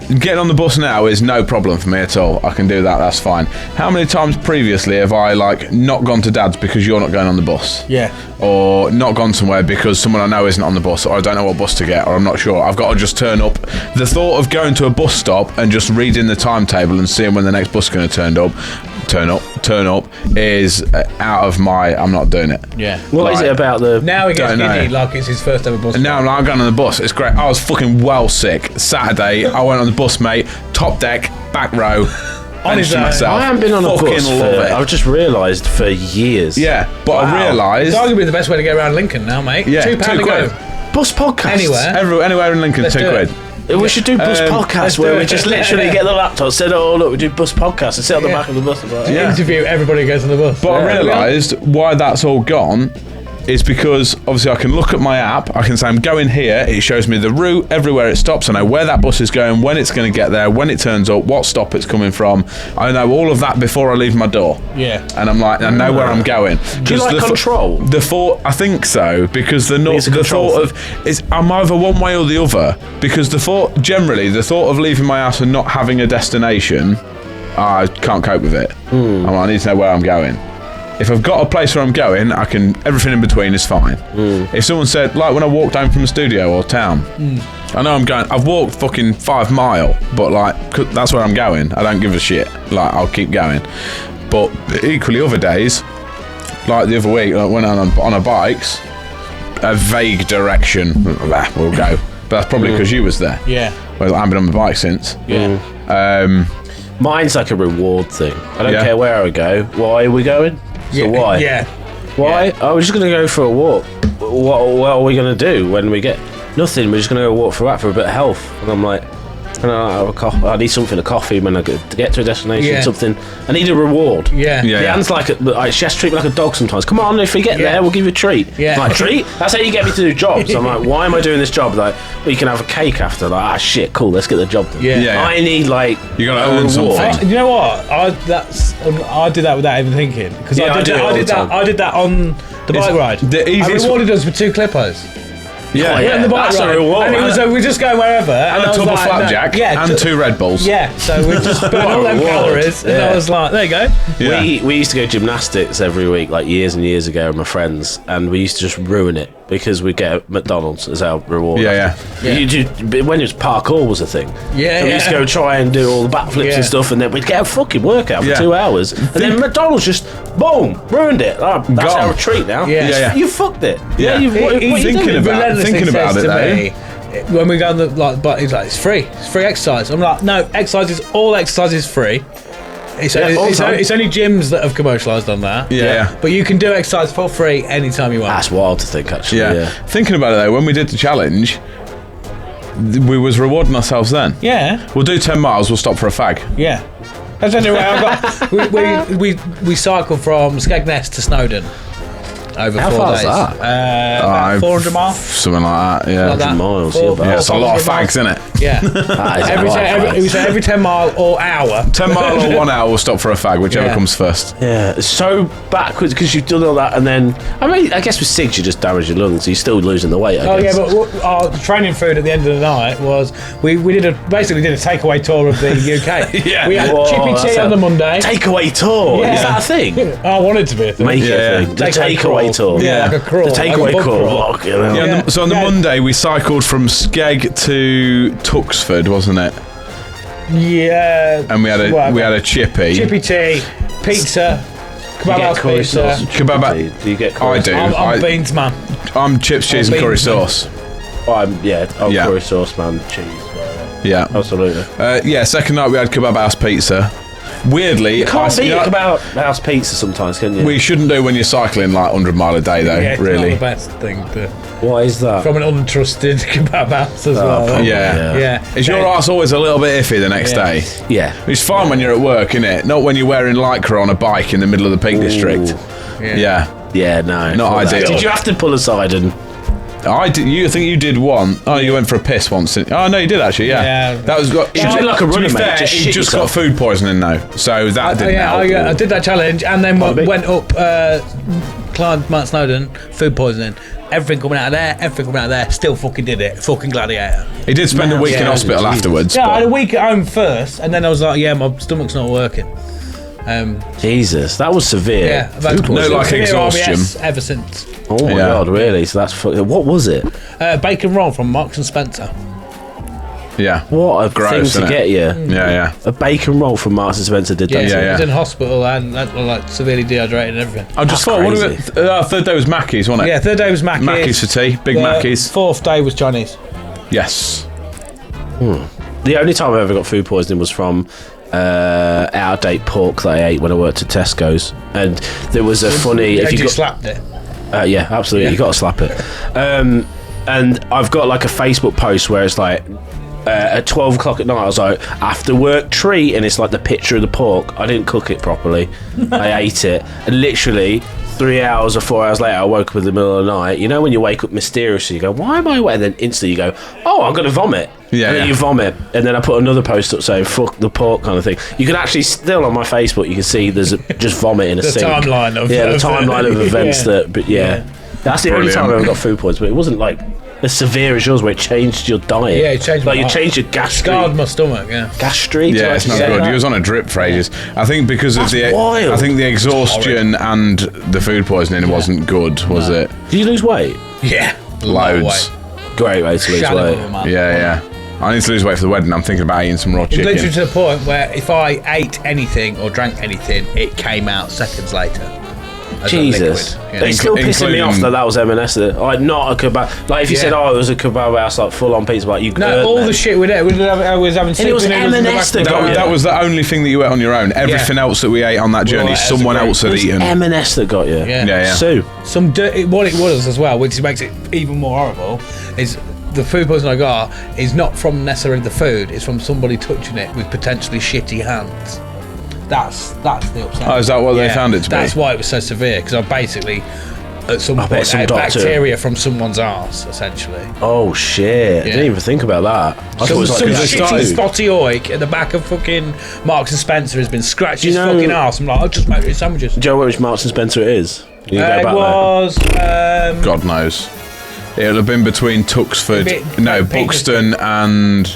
Getting on the bus now is no problem for me at all. I can do that, that's fine. How many times previously have I not gone to Dad's because you're not going on the bus? Yeah. Or not gone somewhere because someone I know isn't on the bus, or I don't know what bus to get, or I'm not sure. I've got to just turn up. The thought of going to a bus stop and just reading the timetable and seeing when the next bus is going to turn up is out of my. I'm not doing it. Yeah. What is it about the? Now he gets giddy like it's his first ever bus. And now I'm going on the bus. It's great. I was fucking well sick. Saturday, I went on the bus, mate. Top deck, back row. Honestly, myself. I haven't been on a bus. I've just realised for years. Yeah, but I realised it's arguably the best way to get around Lincoln now, mate. Yeah, £2 to go. Bus podcast anywhere in Lincoln. Let's £2. We should do bus podcasts where we just literally get the laptop, said, "Oh look, we do bus podcasts," and sit on the back of the bus. And interview everybody who goes on the bus. But I realised why that's all gone is because obviously I can look at my app, I can say I'm going here, it shows me the route, everywhere it stops, I know where that bus is going, when it's going to get there, when it turns up, what stop it's coming from. I know all of that before I leave my door. Yeah. And I'm like, I know where I'm going. Do you like control? The thought, I think so, because the thought of is I'm either one way or the other. Because the thought of leaving my house and not having a destination, I can't cope with it. I need to know where I'm going. If I've got a place where I'm going, everything in between is fine. If someone said, like when I walked home from the studio or town, I know I'm going, I've walked fucking 5 miles, but like, that's where I'm going. I don't give a shit. Like, I'll keep going. But equally other days, like the other week, like when I'm on a bikes, a vague direction, we'll go. But that's probably because you was there. Yeah. Well, I haven't been on my bike since. Yeah. Mine's like a reward thing. I don't care where I go. Why are we going? So why? Yeah. Why? Yeah. Oh, we're just going to go for a walk. What are we going to do when we get... Nothing. We're just going to go walk for a bit of health. And I'm like... I need something, a coffee when I get to a destination, something. I need a reward. Yeah. Leanne's she has to treat me like a dog sometimes. Come on, if we get there, we'll give you a treat. Yeah. I'm like, treat? That's how you get me to do jobs. I'm like, why am I doing this job? Like, well, you can have a cake after. Like, shit, cool, let's get the job done. Yeah. I need, like, you got to earn something. You know what? I did that without even thinking. Because I did that on the bike ride. I rewarded us with 2 clippers. Yeah, on the bike ride. And it was we're just going wherever. And a tub of flapjack. And 2 Red Bulls. Yeah, so we just burned all them calories. And I was like, there you go. Yeah. We used to go gymnastics every week, like years and years ago with my friends, and we used to just ruin it. because we get McDonald's as our reward. Yeah. When it was parkour was a thing. Yeah, we used to go try and do all the backflips and stuff, and then we'd get a fucking workout for 2 hours, and then McDonald's just boom ruined it. That's our treat now. Yeah. You fucked it. Yeah. What are you thinking doing? about it though. When we go on but he's like, it's free exercise. I'm like, no, all exercise is free. It's only gyms that have commercialised on that. Yeah. But you can do exercise for free anytime you want. That's wild to think, actually. Yeah. Thinking about it though, when we did the challenge, we was rewarding ourselves then. Yeah. We'll do 10 miles, we'll stop for a fag. Yeah. That's anyway. We cycled from Skegness to Snowdon over How 4 far days. is that? About 400 miles. Something like that, yeah. Like that. 100 miles, Yeah, it's a lot of fags, isn't it? Yeah. Every 10 mile or hour. 10 mile or 1 hour, we'll stop for a fag, whichever comes first. Yeah, it's so backwards because you've done all that, and then I guess with cigs you just damage your lungs, so you're still losing the weight. I guess. Yeah, but our training food at the end of the night was we basically did a takeaway tour of the UK. Yeah. We had chippy tea on the Monday. Takeaway tour. Yeah. Is that a thing? I wanted to be a thing. Make it a thing. The takeaway tour. Yeah, like a crawl. The takeaway like a crawl. crawl. Yeah, so on the Monday we cycled from Skeg to Tuxford, wasn't it? Yeah. And we had a chippy. Chippy tea, pizza, kebab house pizza. Kebab. Do you get curry? I do. I'm beans man. I'm chips, cheese, and curry sauce. I'm curry sauce man, cheese. Yeah. Absolutely. Second night we had kebab house pizza. Weirdly, You can't beat kebab house pizza sometimes, can you? we shouldn't do when you're cycling like 100 mile a day though. Yeah, it's really. not the best thing to. Why is that? From an untrusted kebab house as well. Yeah. Is your arse always a little bit iffy the next day? Yeah. It's fine when you're at work, isn't it? Not when you're wearing lycra on a bike in the middle of the Peak District. Yeah. Yeah, no. Not ideal. Did you have to pull aside and... I think you did one. Oh, you went for a piss once. Oh no, you did actually. Yeah. That was got. Should be like a running mate. Fair, he just got food poisoning though, so that didn't help. I did that challenge and then went up, climbed Mount Snowdon, food poisoning. Everything coming out of there, still fucking did it. Fucking gladiator. He did spend a week in hospital afterwards. Yeah, I had a week at home first, and then I was like, my stomach's not working. Jesus, that was severe. Yeah, I've had severe exhaustion. RBS ever since. Oh my god, really? So that's what was it? Bacon roll from Marks and Spencer. Yeah. What a Gross, thing to get you. Yeah. A bacon roll from Marks and Spencer did that. Yeah, he was in hospital and like severely dehydrated and everything. I just thought, third day was Mackey's, wasn't it? Yeah, third day was Mackey's. Mackey's for tea, big Mackey's. Fourth day was Chinese. Yes. The only time I ever got food poisoning was from out-of-date pork that I ate when I worked at Tesco's, and there was a funny. If you slapped it. Yeah, absolutely. You got to slap it. And I've got like a Facebook post where it's like at 12 o'clock at night. I was like, after work treat, and it's like the picture of the pork. I didn't cook it properly. I ate it, and literally 3 hours or 4 hours later, I woke up in the middle of the night. You know when you wake up mysteriously, you go, "Why am I awake?" And then instantly you go, "Oh, I'm gonna vomit." Yeah. And then you vomit, and then I put another post up saying "fuck the pork" kind of thing. You can actually still on my Facebook, you can see there's just vomit in a sink. Timeline of the timeline of events that. But that's the only time I ever got food poisoning. But it wasn't like as severe as yours, where it changed your diet. Yeah, it changed. Like you changed your gastric. Scarred my stomach. Yeah. Gastric. Yeah, it's not good. He was on a drip for ages. I think because of wild. I think the exhaustion and the food poisoning wasn't good, was it? Did you lose weight? Yeah. Loads. Great way to lose weight. Yeah. I need to lose weight for the wedding. I'm thinking about eating some raw chicken. Literally to the point where if I ate anything or drank anything, it came out seconds later. Jesus. It's still pissing me off that was M&S. Like, not a kebab. Like, if you said, it was a kebab house, like, full on pizza, like, you the shit we did. I was having and it was M&S that was the only thing that you ate on your own. Everything else that we ate on that journey, someone else had eaten. M&S that got you. Yeah. Sue. Some what it was as well, which makes it even more horrible, is the food poisoning I got is not from necessarily the food, it's from somebody touching it with potentially shitty hands. That's the upset. Oh, is that what they found it to be? That's why it was so severe, because I basically at some point had bacteria from someone's arse, essentially. Oh shit! I didn't even think about that. I thought it was some shitty spotty oik at the back of fucking Marks and Spencer has been scratched his fucking arse. I'm like, I'll just make it sandwiches. Do you know which Marks and Spencer it is? It was God knows. It'll have been between Tuxford, Buxton, and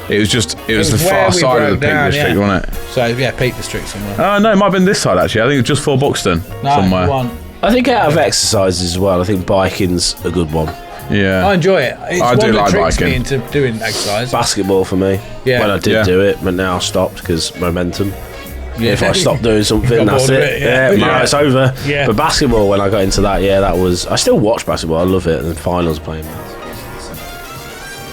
it was the far side of the Peak District, wasn't it? So Peak District somewhere. Oh no, it might have been this side actually. I think it was just for Buxton somewhere. I think out of exercises as well, I think biking's a good one. Yeah. I enjoy it. It's I one do that like tricks me biking. into doing exercise. Basketball for me. Yeah. When I did Yeah. do it, but now I stopped because momentum. Yeah. If I stop doing something, Got that's bored of it. it, yeah. Yeah, Yeah. it's over. Yeah. But basketball, when I got into that, that was. I still watch basketball. I love it. And finals playing.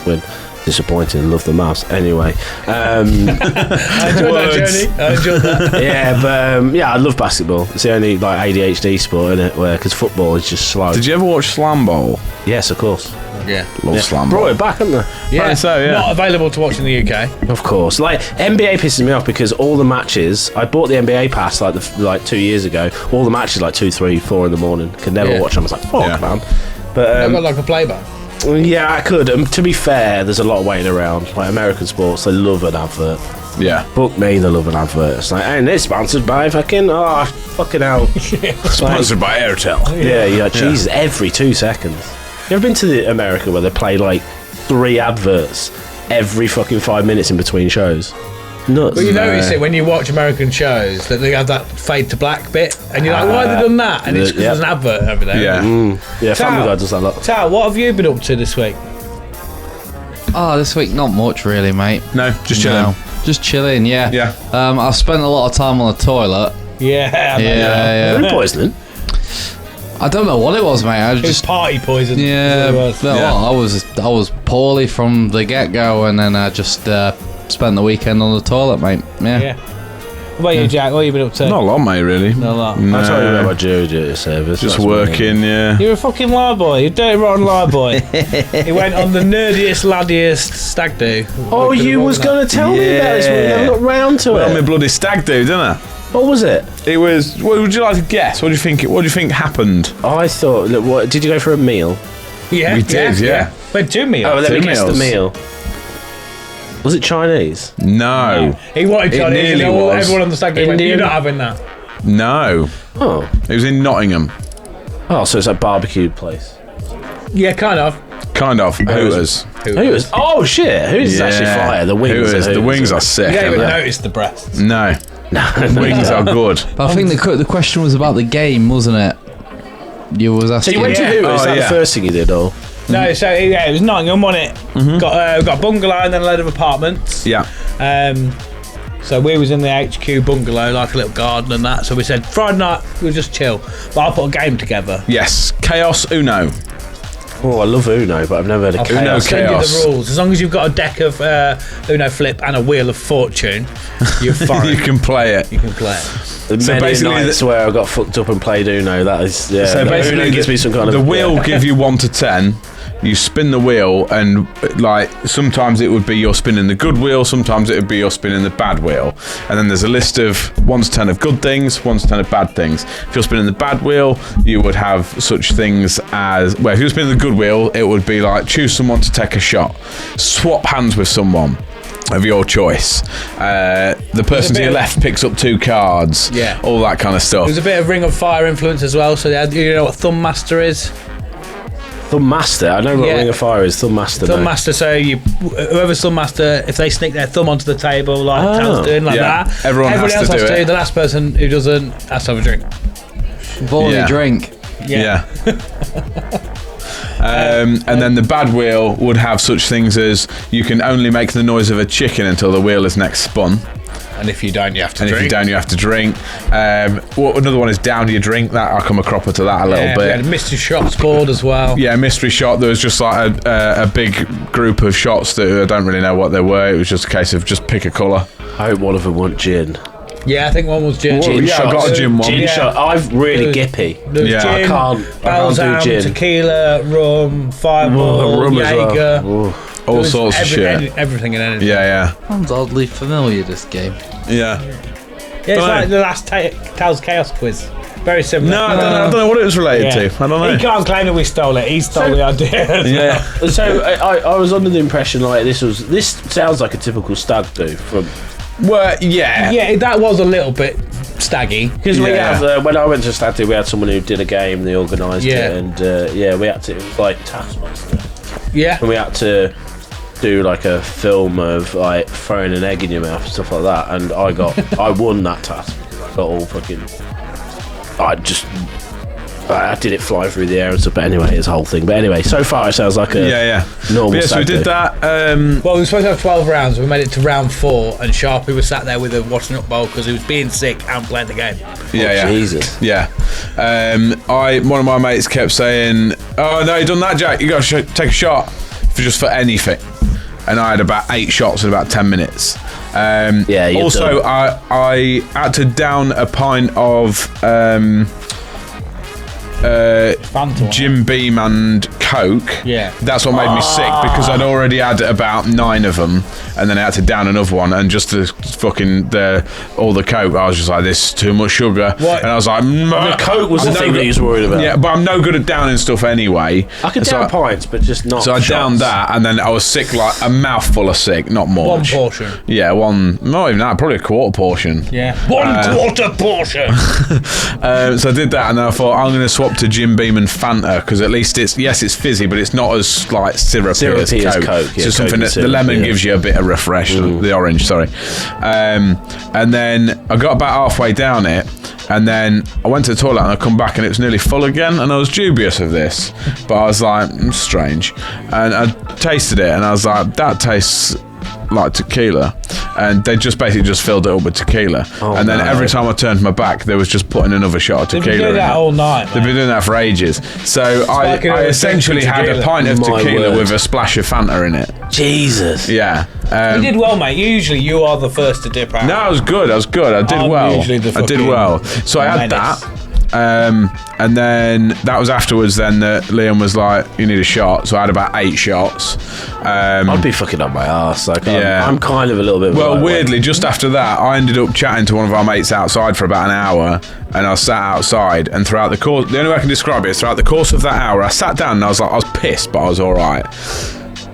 Win. Disappointing. Love the Mavs. Anyway. I enjoyed that journey. I enjoyed that. I love basketball. It's the only like ADHD sport in it, because football is just slow. Did you ever watch Slam Bowl? Yes, of course. Yeah. Love Slam Brought Bowl. it back, haven't they? Yeah. So, yeah. Not available to watch in the UK. Of course. Like NBA pisses me off because all the matches. I bought the NBA pass like 2 years ago. All the matches like 2, 3, 4 in the morning. Could never Yeah. watch them. I was like, fuck, Yeah. man. But I've got like a playback. yeah, I could. To be fair, there's a lot of waiting around. Like American sports, they love an advert. Yeah. Book me, they love an advert. It's like, and it's sponsored by fucking hell. Sponsored by Airtel. Yeah, Jesus, every 2 seconds. You ever been to America where they play like 3 adverts every fucking 5 minutes in between shows? Nuts. But you notice it when you watch American shows that they have that fade to black bit, and you're like, why have they done that? And it's because there's an advert over there. Yeah. Yeah, Family Tal. Guy does that a lot. Tal, what have you been up to this week? Oh, this week not much really, mate. No, just chilling. No. Just chilling, yeah. Yeah. I've spent a lot of time on the toilet. Yeah. Yeah. Food poisoning? I don't know what it was, mate. I It was just party poison. yeah. That's what it was. I was poorly from the get go, and then I just spent the weekend on the toilet, mate. Yeah. Yeah. What about you, Jack? What have you been up to? Not a lot, mate, really. Not a lot. No. I told you about my jury service. Just That's working, yeah. You're a fucking lie boy. You're a dirty rotten lie boy. He went on the nerdiest, laddiest stag do. Oh, you was going to tell me about this one. I Yeah. got round to Well, my it. bloody stag do, didn't I? What was it? It was. What would you like to guess? What do you think? What do you think happened? I thought, look, what, did you go for a meal? Yeah, We did, yeah. Went 2 meals. Oh, let me 2 guess the meals. meal. Was it Chinese? No, He wanted It Chinese. nearly You know, was. everyone on the stag do went, Indian. you're not having that. no. Oh. It was in Nottingham, Oh, so it's a barbecue place. Yeah, kind of. kind of. Hooters. Who's? Oh, shit. Who's is actually fire? The wings. Hooters. are The wings are Hooters. sick. You don't even aren't they? notice the breasts. No, No. wings are good. But I think the question was about the game, wasn't it? You was So asking. you went to Yeah. Hooters? Oh, Is that yeah. the first thing you did, or? No, so yeah, it was Nottingham, wasn't it? Got a bungalow and then a load of apartments. Yeah. So we was in the HQ bungalow, like a little garden and that. So we said Friday night we'll just chill, but I'll put a game together. Yes. Chaos Uno. Oh, I love Uno, but I've never heard of I'll Uno Chaos. send you Chaos. the rules. As long as you've got a deck of Uno flip and a wheel of fortune, you're fine. You can play it. You can play it. The So many basically nights where I got fucked up and played Uno, that is, yeah. So basically, Uno gives me some kind the of... wheel will give you 1 to 10. You spin the wheel, and like sometimes it would be you're spinning the good wheel, sometimes it would be you're spinning the bad wheel, and then there's a list of 1 to 10 of good things, 1 to 10 of bad things. If you're spinning the bad wheel, you would have such things as, well, if you're spinning the good wheel, it would be like choose someone to take a shot, swap hands with someone of your choice. The person to your left picks up 2 cards. Yeah. All that kind of stuff. There's a bit of Ring of Fire influence as well. So they had, you know what Thumb Master is? Thumb Master. I know what Yeah. Ring of Fire is. Thumb Master. Thumb no. Master. So whoever's Thumb Master, if they sneak their thumb onto the table like Tal's doing, like Yeah. that, Everyone has else to has do to. it. The last person who doesn't has to have a drink. Voorny Yeah. drink. Yeah. And then the bad wheel would have such things as you can only make the noise of a chicken until the wheel is next spun. And if you don't, you have to And drink. if you don't, you have to drink. Another one is down your drink. That I'll come a cropper to that a little We had a bit. mystery shots board as well. Yeah, mystery shot. There was just like a big group of shots that I don't really know what they were. It was just a case of just pick a colour. I hope one of them want gin. Yeah, I think one was gin. Whoa, yeah, I got a gin one. Gin Yeah. shot. I'm really gippy. There was Yeah. gin, I can't do Balsam, gin. tequila, rum, Fireball, Rum as well. Jaeger. Ooh. All sorts of shit. Everything and anything. Yeah, Sounds oddly familiar, this game. yeah. Yeah, it's Dunno. like the last Tal's Chaos quiz. Very similar. No, I don't know what it was related Yeah. to. I don't know. He can't claim that we stole it. He stole the idea. Yeah. So I was under the impression like this sounds like a typical stag do from. Well, yeah. Yeah, that was a little bit staggy. Because we Yeah. have when I went to stag do, we had someone who did a game. They organised Yeah. it, and we had to. It was like Taskmaster, Yeah. and we had to do like a film of like throwing an egg in your mouth and stuff like that. And I won that task because I got all fucking. I just I did it fly through the air and stuff. But anyway, it's a whole thing. But anyway, so far it sounds like a normal. So we did that. Well, we were supposed to have 12 rounds. We made it to round 4, and Sharpie was sat there with a washing up bowl because he was being sick and playing the game. Jesus. Yeah. One of my mates kept saying, "Oh no, you done that, Jack? You got to take a shot for anything." And I had about 8 shots in about 10 minutes. Also, I had to down a pint of Jim Beam and Coke. Yeah. That's what made me sick, because I'd already had about 9 of them, and then I had to down another one, and just the all the Coke, I was just like, this is too much sugar. What? And I was like, the Coke was the thing that he was worried about. Yeah, but I'm no good at downing stuff anyway. I could down pints, but just not. So I downed that, and then I was sick, like a mouthful of sick, not more. One portion. Yeah, not even that, probably a quarter portion. Yeah. One quarter portion. So I did that, and then I thought, I'm going to swap to Jim Beam and Fanta, because at least it's fizzy, but it's not as like syrupy as Coke. Yeah, so something that the lemon gives you a bit of refresh. The orange, sorry. And then I got about halfway down it, and then I went to the toilet and I come back and it was nearly full again, and I was dubious of this, but I was like, strange. And I tasted it and I was like, that tastes like tequila, and they just basically filled it up with tequila. And then every time I turned my back, they was just putting another shot of tequila. They've been doing that all night. They've been doing that for ages. So I essentially had a pint of tequila with a splash of Fanta in it. Jesus. Yeah. You did well, mate. Usually you are the first to dip out. No, I was good. I did well. I did well. So I had that. And then that was afterwards then that Liam was like, you need a shot. So I had about 8 shots. I'd be fucking up my arse. Like, I'm kind of a little bit. Well, weirdly, just after that, I ended up chatting to one of our mates outside for about an hour, and I sat outside. And throughout the course, the only way I can describe it is throughout the course of that hour, I sat down and I was pissed, but I was all right.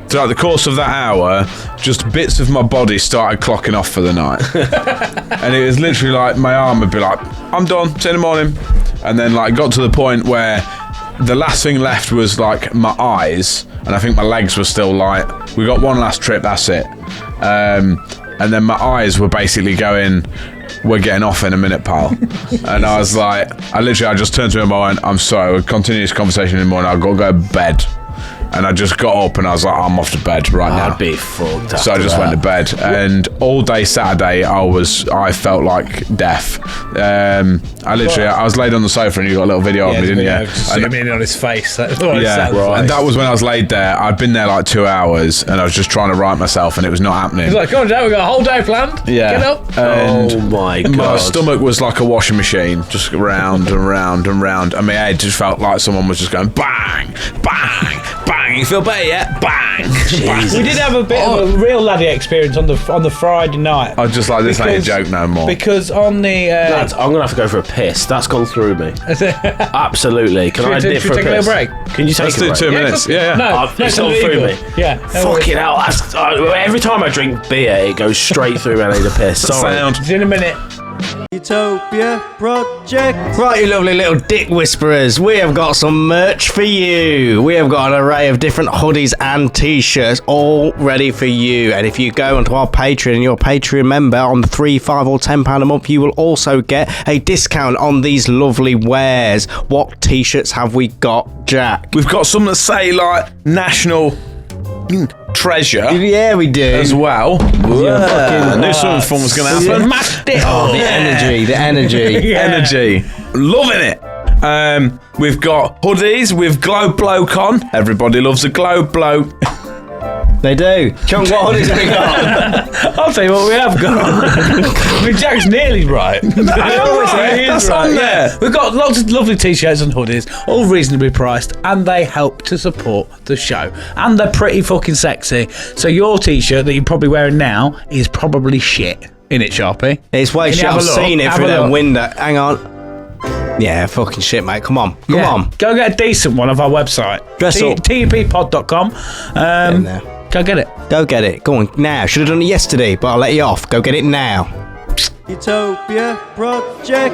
Throughout the course of that hour, just bits of my body started clocking off for the night. And it was literally like my arm would be like, I'm done, see you in the morning. And then like got to the point where the last thing left was like my eyes, and I think my legs were still like, we got one last trip, that's it. And then my eyes were basically going, we're getting off in a minute, pal. And I was like, I just turned to him and I went, I'm sorry, we'll continue this conversation in the morning, I've got to go to bed. And I just got up and I was like, I'm off to bed right now. I'd be fucked. So I just went to bed, and all day Saturday I felt like death. I was laid on the sofa, and you got a little video of me, didn't you? Zoom in on his face. And that was when I was laid there. I'd been there like 2 hours, and I was just trying to right myself, and it was not happening. He's like, come on, Jack, we've got a whole day planned. Yeah. Get up. And oh my God. My stomach was like a washing machine, just round and round and round, and my head just felt like someone was just going bang, bang, bang. You feel better yet? Bang! Jesus. We did have a bit of a real laddie experience on the Friday night. I was just like, this ain't a joke no more. Because on the Lads, I'm gonna have to go for a piss. That's gone through me. Absolutely. Can I dip for a piss? Take a little break? Can you take a break? Let's do 2 minutes. Yeah. No, it's gone through me. Yeah. Fucking hell. Every time I drink beer, it goes straight through me. I need a piss. Sorry. It's in a minute. Utopia Project. Right, you lovely little dick whisperers, we have got some merch for you. We have got an array of different hoodies and t-shirts all ready for you. And if you go onto our Patreon and you're a Patreon member on the £3, £5 or £10 a month, you will also get a discount on these lovely wares. What t-shirts have we got, Jack? We've got some that say like national treasure. Yeah, we do. As well. I knew something fun was going to happen. The energy. Energy. Loving it. We've got hoodies with Globe Bloke on. Everybody loves a Globe Bloke. They do. Chung, what hoodies have we got? I'll tell you what we have got. I mean, Jack's nearly right. That's on there. Yeah. We've got lots of lovely t-shirts and hoodies, all reasonably priced, and they help to support the show. And they're pretty fucking sexy. So your t-shirt that you're probably wearing now is probably shit. In it, Sharpie? It's way shit. I've seen it through that window. Hang on. Yeah, fucking shit, mate. Come on. Come on. Go get a decent one off our website. Dress up. UTOPIAN.com. Go get it. Go get it. Go on now. Should have done it yesterday, but I'll let you off. Go get it now. Utopia Project.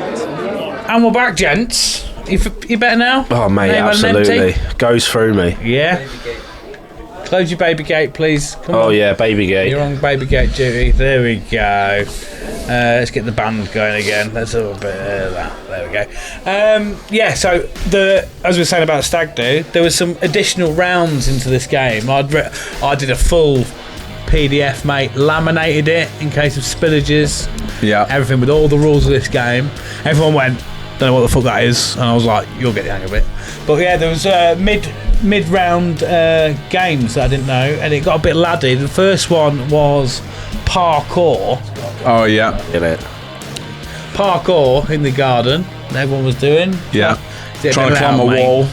And we're back, gents. You better now? Oh, mate, absolutely. Goes through me. Yeah. Close your baby gate, please. Come on. Oh yeah, baby gate. You're on baby gate duty. There we go. Let's get the band going again. Let's have a bit of that. There we go. Yeah, so as we were saying about Stag Do, there was some additional rounds into this game. I did a full PDF, mate, laminated it in case of spillages. Yeah. Everything with all the rules of this game. Everyone went, don't know what the fuck that is, and I was like, you'll get the hang of it. But yeah, there was mid-round games that I didn't know, and it got a bit laddie. The first one was parkour. Oh yeah. Get it. Parkour in the garden. Everyone was doing. Yeah. Trying to climb a wall.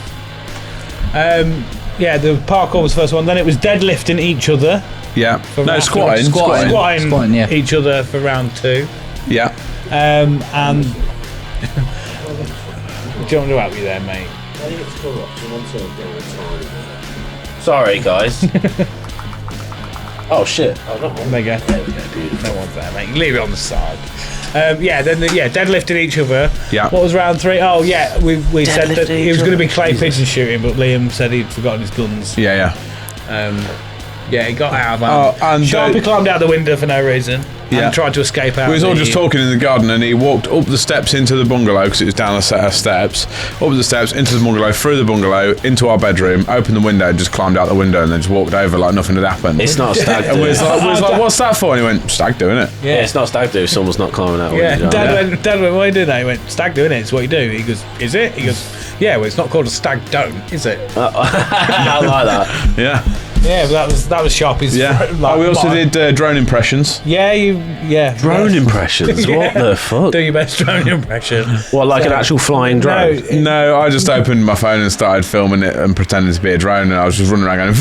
Yeah, the parkour was the first one. Then it was deadlifting each other. Yeah. No, squatting Squatting each other for round 2. Yeah. And do you want to help you there, mate? Sorry, guys. Oh shit! Oh, no, There you go. No one's there, mate. Leave it on the side. Yeah, then deadlifting each other. Yeah. What was round 3? Oh yeah, we said that it was going to be clay pigeon shooting, but Liam said he'd forgotten his guns. Yeah. Yeah, he got out of hand. And Sharpie climbed out the window for no reason. Yeah. And tried to escape out. We was all just talking in the garden, and he walked up the steps into the bungalow because it was down a set of steps. Up the steps into the bungalow, through the bungalow, into our bedroom, opened the window, just climbed out the window, and then just walked over like nothing had happened. It's not a stag do. And we was like, what's that for? And he went, stag doing it. Yeah, it's not stag do if someone's not climbing out. Yeah, window. Dad went, what are you doing there? He went, stag doing it, it's what you do. He goes, is it? He goes, yeah, well, it's not called a stag don't, is it? I like that. Yeah. Yeah, but that was Sharpie's. Yeah. We also did drone impressions. Yeah, Drone impressions? What the fuck? Do your best drone impression. What, like an actual flying drone? No, I just opened my phone and started filming it and pretending to be a drone, and I was just running around going.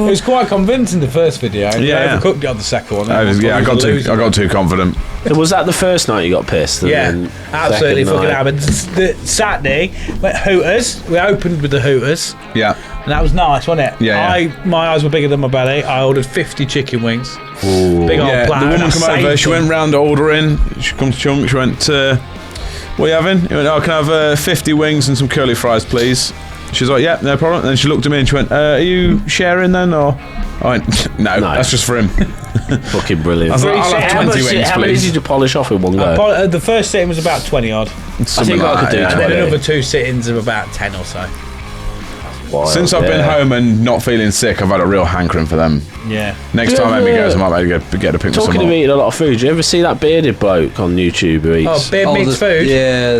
It was quite convincing, the first video. Yeah. I overcooked it on the second one. I got too confident. Was that the first night you got pissed? Yeah, absolutely fucking happened. The Saturday, went Hooters. We opened with the Hooters. Yeah. And that was nice, wasn't it? Yeah. My eyes were bigger than my belly. I ordered 50 chicken wings. Ooh. Big old platter. The woman come over, she went round ordering. She come to Chunk, she went, what are you having? He went, can I have 50 wings and some curly fries, please? She's like, yeah, no problem. And then she looked at me and she went, are you sharing then? Or I went, no, that's just for him. Fucking brilliant. I was like, I'll have 20 wings, please. How many did you polish off in one go? The first sitting was about 20 odd. I think I could do 20. And then another 2 sittings of about 10 or so. Wild, Since I've been home and not feeling sick, I've had a real hankering for them. Yeah. Next time Amy goes, I might maybe get to pick some Talking up. of eating a lot of food, do you ever see that bearded bloke on YouTube who eats? Oh, beard meets food? Yeah.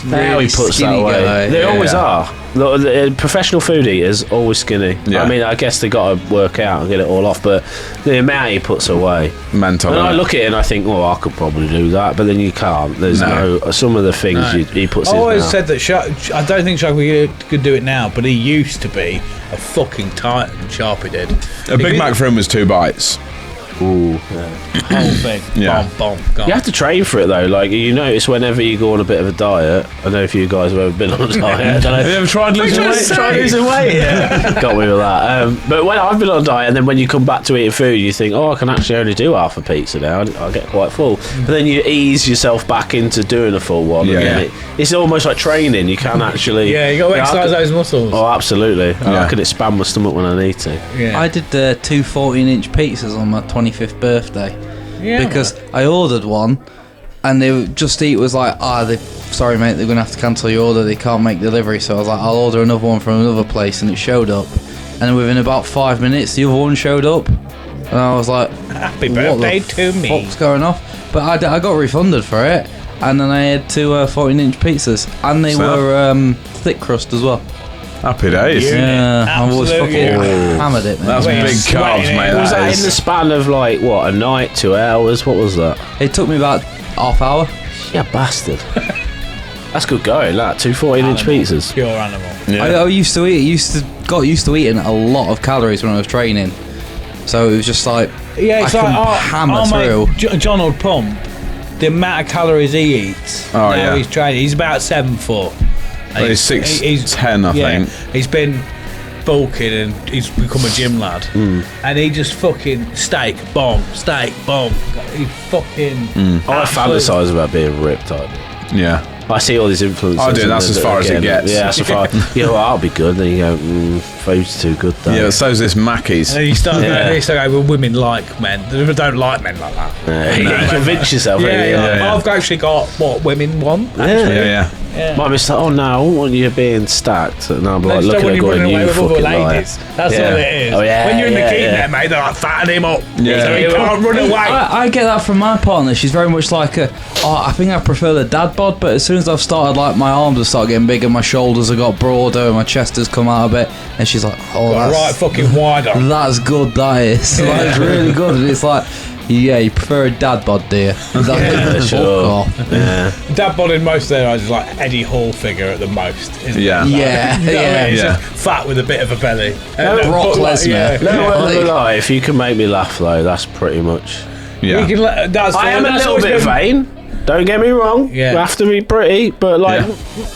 How he puts that away. They always are. The professional food eaters always skinny. Yeah. I mean, I guess they got to work out and get it all off, but the amount he puts away. Mental. And I look at it and I think, well, I could probably do that, but then you can't. There's some of the things he puts in. I always said that I don't think Sharpie could do it now, but he used to be a fucking titan. Sharpie did. A Big Mac for him was 2 bites. Ooh, Whole thing. Yeah. Bomb, gone. You have to train for it though. Like, you notice whenever you go on a bit of a diet. I don't know if you guys have ever been on a diet. I don't know. Have you ever tried losing weight? Try losing weight. Yeah. Got me with that. But when I've been on a diet, and then when you come back to eating food, you think, I can actually only do half a pizza now. I get quite full. But then you ease yourself back into doing a full one. Yeah. And it's almost like training. You can actually. Yeah, you got to exercise those muscles. Oh, absolutely. I can expand my stomach when I need to. Yeah. I did 2 14-inch pizzas on my 25th birthday. Yeah, because I ordered one and they Just Eat was like, sorry mate, they're gonna have to cancel your order, they can't make delivery. So I was like, I'll order another one from another place, and it showed up, and within about 5 minutes the other one showed up, and I was like, happy birthday to me. What's going off? But I got refunded for it, and then I had 2 14-inch pizzas, and they were thick crust as well. Happy days. Yeah, I was fucking hammered it, man. That's big carbs, mate. Was that in the span of like what, a night, 2 hours? What was that? It took me about half hour. Yeah, bastard. That's good going. That 2 14-inch pizzas. Pure animal. Yeah. I used to got used to eating a lot of calories when I was training, so it was just like Yeah, it's I can like hammer through. John Old Pump. The amount of calories he eats. Oh, now yeah. he's training. He's about 7 foot. Well, he's 6'10", I think. He's been bulking and he's become a gym lad. And he just fucking steak bomb. He fucking. I fantasise about being ripped. Yeah. I see all these influencers. I do. That's as far as it gets. Yeah, that's as far. You go, that'll be good. Then you go, food's too good though. Yeah, so's this Mackey's. And then you start going, well, women like men. They don't like men like that. You convince yourself. I've actually got what women want. Yeah. Might be like, oh no, I don't want you being stacked. And I'm like, look at it going, you fucking ladies. That's all it is. Oh, yeah, when you're in the keep net, mate, they're like fatten him up. Yeah. So he can't run away. I get that from my partner. She's very much like I think I prefer the dad bod, but as soon as I've started, like, my arms have started getting bigger, my shoulders have got broader, and my chest has come out a bit, and she's like, oh, that's right fucking wider. That's good, that is. That's really good. And it's like, yeah, you prefer a dad bod, do you? Sure. Yeah. Dad bod in most of their eyes is like Eddie Hall figure at the most. Isn't Yeah. It? Yeah. You know what I mean? Yeah. Just fat with a bit of a belly. Brock Lesnar. No word of a lie. If you can make me laugh though, that's pretty much. Yeah. I am a little bit vain. Don't get me wrong. Yeah. You have to be pretty, but like,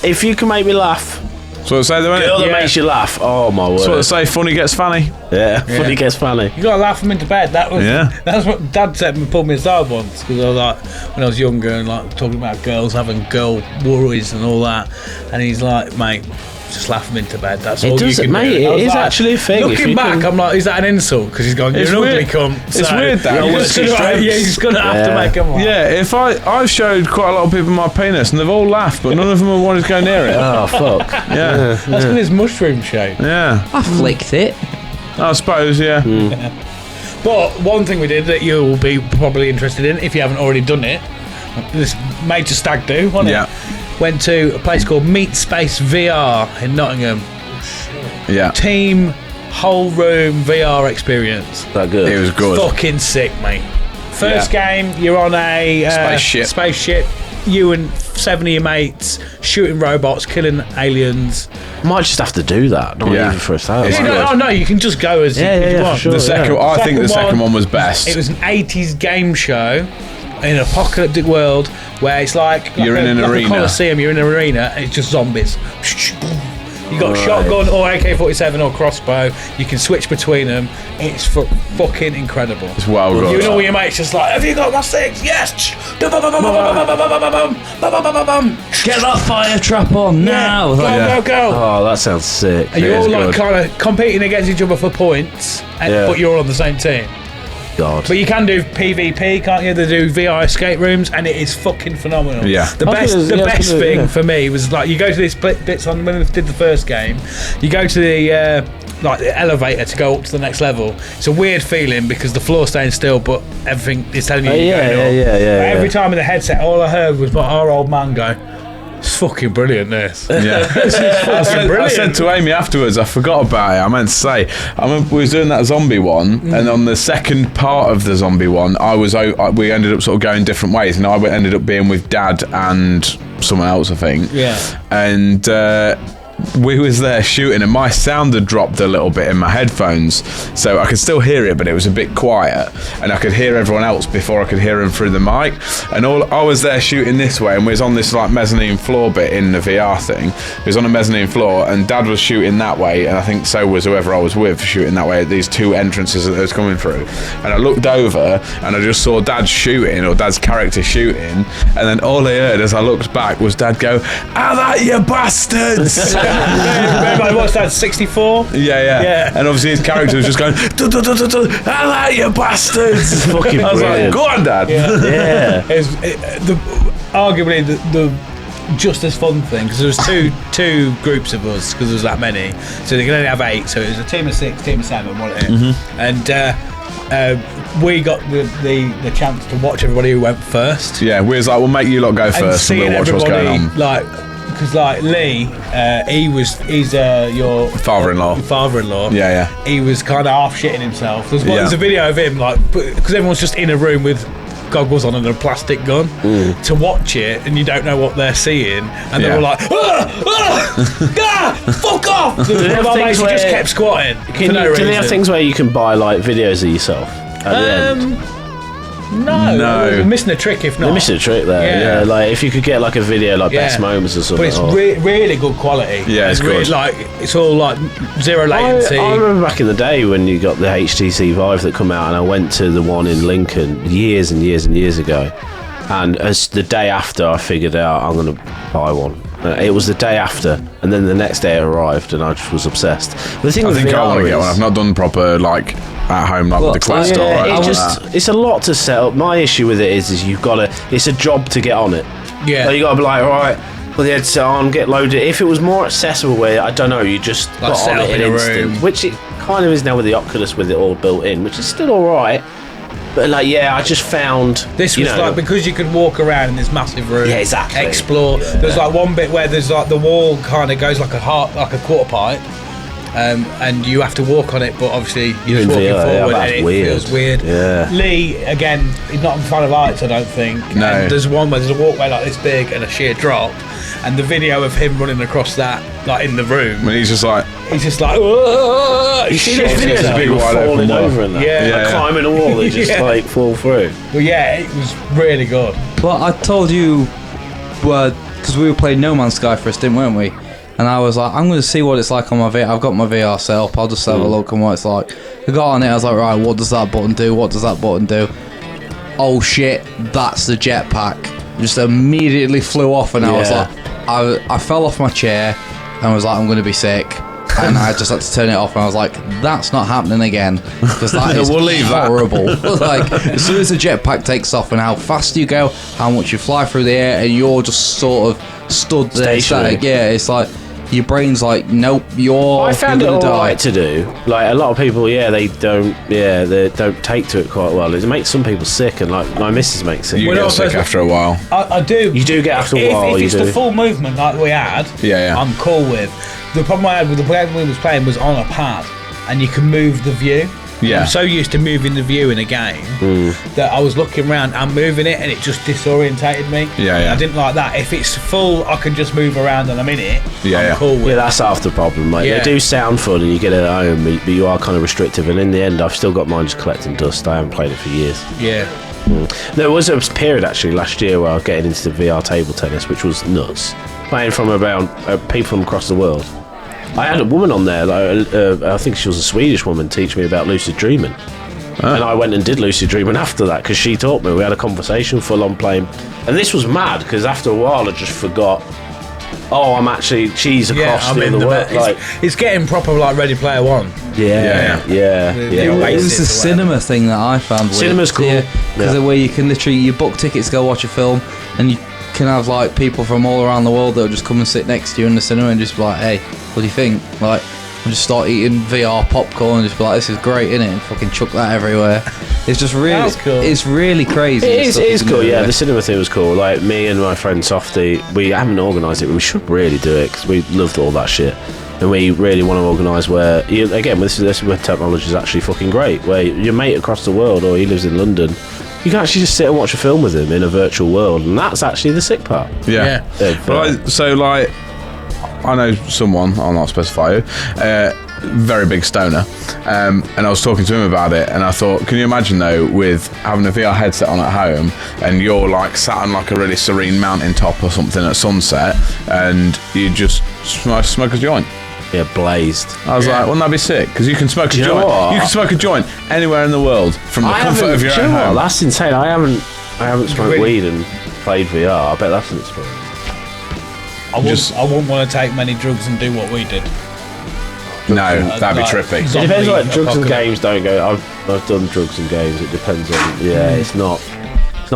if you can make me laugh, So what say the girl that makes you laugh. Oh my word. So what say funny gets funny. Yeah, funny gets funny. You gotta laugh them into bed. That's what Dad said and pulled me aside once, because I was like, when I was younger and like talking about girls having girl worries and all that, and he's like, mate, just laugh them into bed. That's all you can mate, do. it is like, actually a thing. Looking back, I'm like, is that an insult? Because he's gone, you're an ugly cunt. It's weird that. He's gonna have to make them laugh. Yeah, if I've showed quite a lot of people my penis and they've all laughed, but none of them have wanted to go near it. Oh fuck. Yeah. That's because it's mushroom shape. Yeah. I flicked it. I suppose, yeah. But one thing we did that you'll be probably interested in, if you haven't already done it, this major stag do, wasn't it? Went to a place called Meat Space VR in Nottingham. Yeah. Team whole room VR experience. That good. It was good. Fucking sick, mate. First game, you're on a spaceship. You and 7 of your mates shooting robots, killing aliens. Might just have to do that. Not even for a start. No, you can just go as you want. Sure, the second, I think the second one was best. It was an 80s game show in an apocalyptic world where it's like you're in an arena. A Coliseum, you're in an arena and it's just zombies. You got a shotgun or AK-47 or crossbow. You can switch between them. It's fucking incredible. It's well good. You and all your mates just like, have you got my six? Yes. Get that fire trap on now. Go. Oh, that sounds sick. And you're all like kind of competing against each other for points, but you're all on the same team. God. But you can do PvP, can't you? They do VR escape rooms, and it is fucking phenomenal. Yeah. The best thing for me was like you go to these bits on when we did the first game. You go to the the elevator to go up to the next level. It's a weird feeling because the floor's staying still, but everything is telling you you're going up. Every time in the headset, all I heard was our old man go, "It's fucking brilliant, this." Yeah. I said to Amy afterwards, I forgot about it. I meant to say, I remember we was doing that zombie one, and on the second part of the zombie one, we ended up sort of going different ways, and I ended up being with Dad and someone else, I think. Yeah. And we was there shooting, and my sound had dropped a little bit in my headphones, so I could still hear it, but it was a bit quiet, and I could hear everyone else before I could hear them through the mic. And I was there shooting this way, and we was on this like mezzanine floor bit in the VR thing. We was on a mezzanine floor, and Dad was shooting that way, and I think so was whoever I was with shooting that way at these two entrances that they was coming through. And I looked over, and I just saw Dad shooting, or Dad's character shooting, and then all I heard as I looked back was Dad go, "How that, you bastards!" Remember what's that, 64? Yeah. And obviously his character was just going, "Hello, you bastards!" Fucking I was like, brilliant. "Go on, Dad." Yeah. Arguably the just as fun thing, because there was two groups of us, because there was that many, so they could only have 8. So it was a team of 6, team of 7, wasn't it? And we got the chance to watch everybody who went first. Yeah, we was like, "We'll make you lot go first, and we'll watch what's going on." Because Lee, he's your father-in-law. Yeah. He was kind of half shitting himself. There's a video of him because everyone's just in a room with goggles on and a plastic gun to watch it, and you don't know what they're seeing, and they're all like, fuck off! My mates just kept squatting. Do they have things where you can buy like videos of yourself at the end? No. We're missing a trick if not. They're missing a trick there. Yeah, like if you could get like a video like best moments or something. But it's really good quality. Yeah, it's good. It's all like zero latency. I remember back in the day when you got the HTC Vive that come out, and I went to the one in Lincoln years and years and years ago. And as the day after I figured out I'm going to buy one. It was the day after, and then the next day it arrived, and I just was obsessed. The thing I think VR I want to is, get one. I've not done proper like at home like with the Quest or yeah, like it's a lot to set up. My issue with it is you've got to. It's a job to get on it. Yeah. Like, you got to be like, all right, put the headset on, get loaded. If it was more accessible, where I don't know, you just Like got set on up it in in a instant, room. which it kind of is now with the Oculus with it all built in, which is still all right. But like, yeah, I just found This was like, because you could walk around in this massive room, Yeah, exactly. explore. Yeah. There's like one bit where there's like the wall kind of goes like a quarter pipe, and you have to walk on it, but obviously you're in just walking VR, yeah, forward, that's and it weird. feels weird. Yeah. Lee, again, he's not a fan of heights, I don't think. No. And there's one where there's a walkway like this big and a sheer drop, and the video of him running across that, like in the room, when he's just like, "Whoa," You see shit those videos of himself. big people wide open falling wall. over and that? Yeah. Like Yeah. climbing a wall, they just Yeah. like fall through. But yeah, it was really good. But I told you, because we were playing No Man's Sky for a stint, weren't we? And I was like, I'm going to see what it's like on my VR. I've got my VR set up. I'll just have a look on what it's like. I got on it. I was like, right, what does that button do? What does that button do? Oh shit, that's the jetpack. Just immediately flew off, and I was Yeah. like, I fell off my chair, and was like, I'm going to be sick. And I just had to turn it off, and I was like, that's not happening again, because that is We'll leave that. horrible. Like, as soon as the jetpack takes off and how fast you go, how much you fly through the air, and you're just sort of stood there Stationary. static. Yeah, it's like your brain's like, nope, you're I found it gonna die. alright to do. Like a lot of people, they don't take to it quite well. It makes some people sick, and like my missus makes sick. you Well, get also- sick after a while. I do. You do get after a while. If you it's do. the full movement like we had, Yeah. I'm cool with. The problem I had with the game we was playing was on a pad, and you can move the view. Yeah. I'm so used to moving the view in a game that I was looking around and moving it, and it just disorientated me. Yeah. I didn't like that. If it's full, I can just move around and I'm in it. I'm cool with. Yeah, that's half the problem. Like Yeah. they do sound fun, and you get it at home, but you are kind of restrictive. And in the end, I've still got mine just collecting dust. I haven't played it for years. Yeah. There was a period actually last year where I was getting into the VR table tennis, which was nuts. Playing from around people from across the world. I had a woman on there, I think she was a Swedish woman, teach me about lucid dreaming. And I went and did lucid dreaming after that because she taught me. We had a conversation full on playing. And this was mad because after a while I just forgot, she's across I'm the in other the world. Like, it's getting proper like Ready Player One. yeah. It was the cinema thing that I found weird. Cinema's cool. Because where you can literally, you book tickets to go watch a film, and you can have like people from all around the world that'll just come and sit next to you in the cinema and just be like, hey, what do you think? Like, and just start eating VR popcorn and just be like, this is great, innit? And fucking chuck that everywhere. It's just really, That's cool. it's really crazy. It is can cool, do yeah. with The it. cinema thing was cool. Like, me and my friend Softy, we haven't organised it, but we should really do it because we loved all that shit. And we really want to organise where, again, this is where technology is actually fucking great, where your mate across the world, or he lives in London, you can actually just sit and watch a film with him in a virtual world, and that's actually the sick part. Yeah. Yeah. I know someone, I'll not specify who, very big stoner, and I was talking to him about it, and I thought, can you imagine though, with having a VR headset on at home, and you're like sat on like a really serene mountain top or something at sunset, and you just smoke a joint. Yeah, blazed. I was like, wouldn't that be sick? Because you can smoke a you know joint. what? You can smoke a joint anywhere in the world from the comfort of your do you own know what? home. That's insane. I haven't smoked Really? weed and played VR. I bet that's an experience. I wouldn't want to take many drugs and do what we did. No, that'd be like, trippy. It depends what drugs and apocalypse. games don't go. I've done drugs and games. It depends on. Yeah, it's not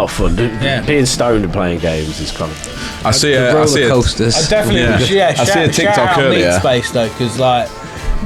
fun. Yeah. Being stoned and playing games is kind of. I see The a roller coasters. I definitely, Yeah. I see a TikTok shout out earlier. Meat Space though, because like,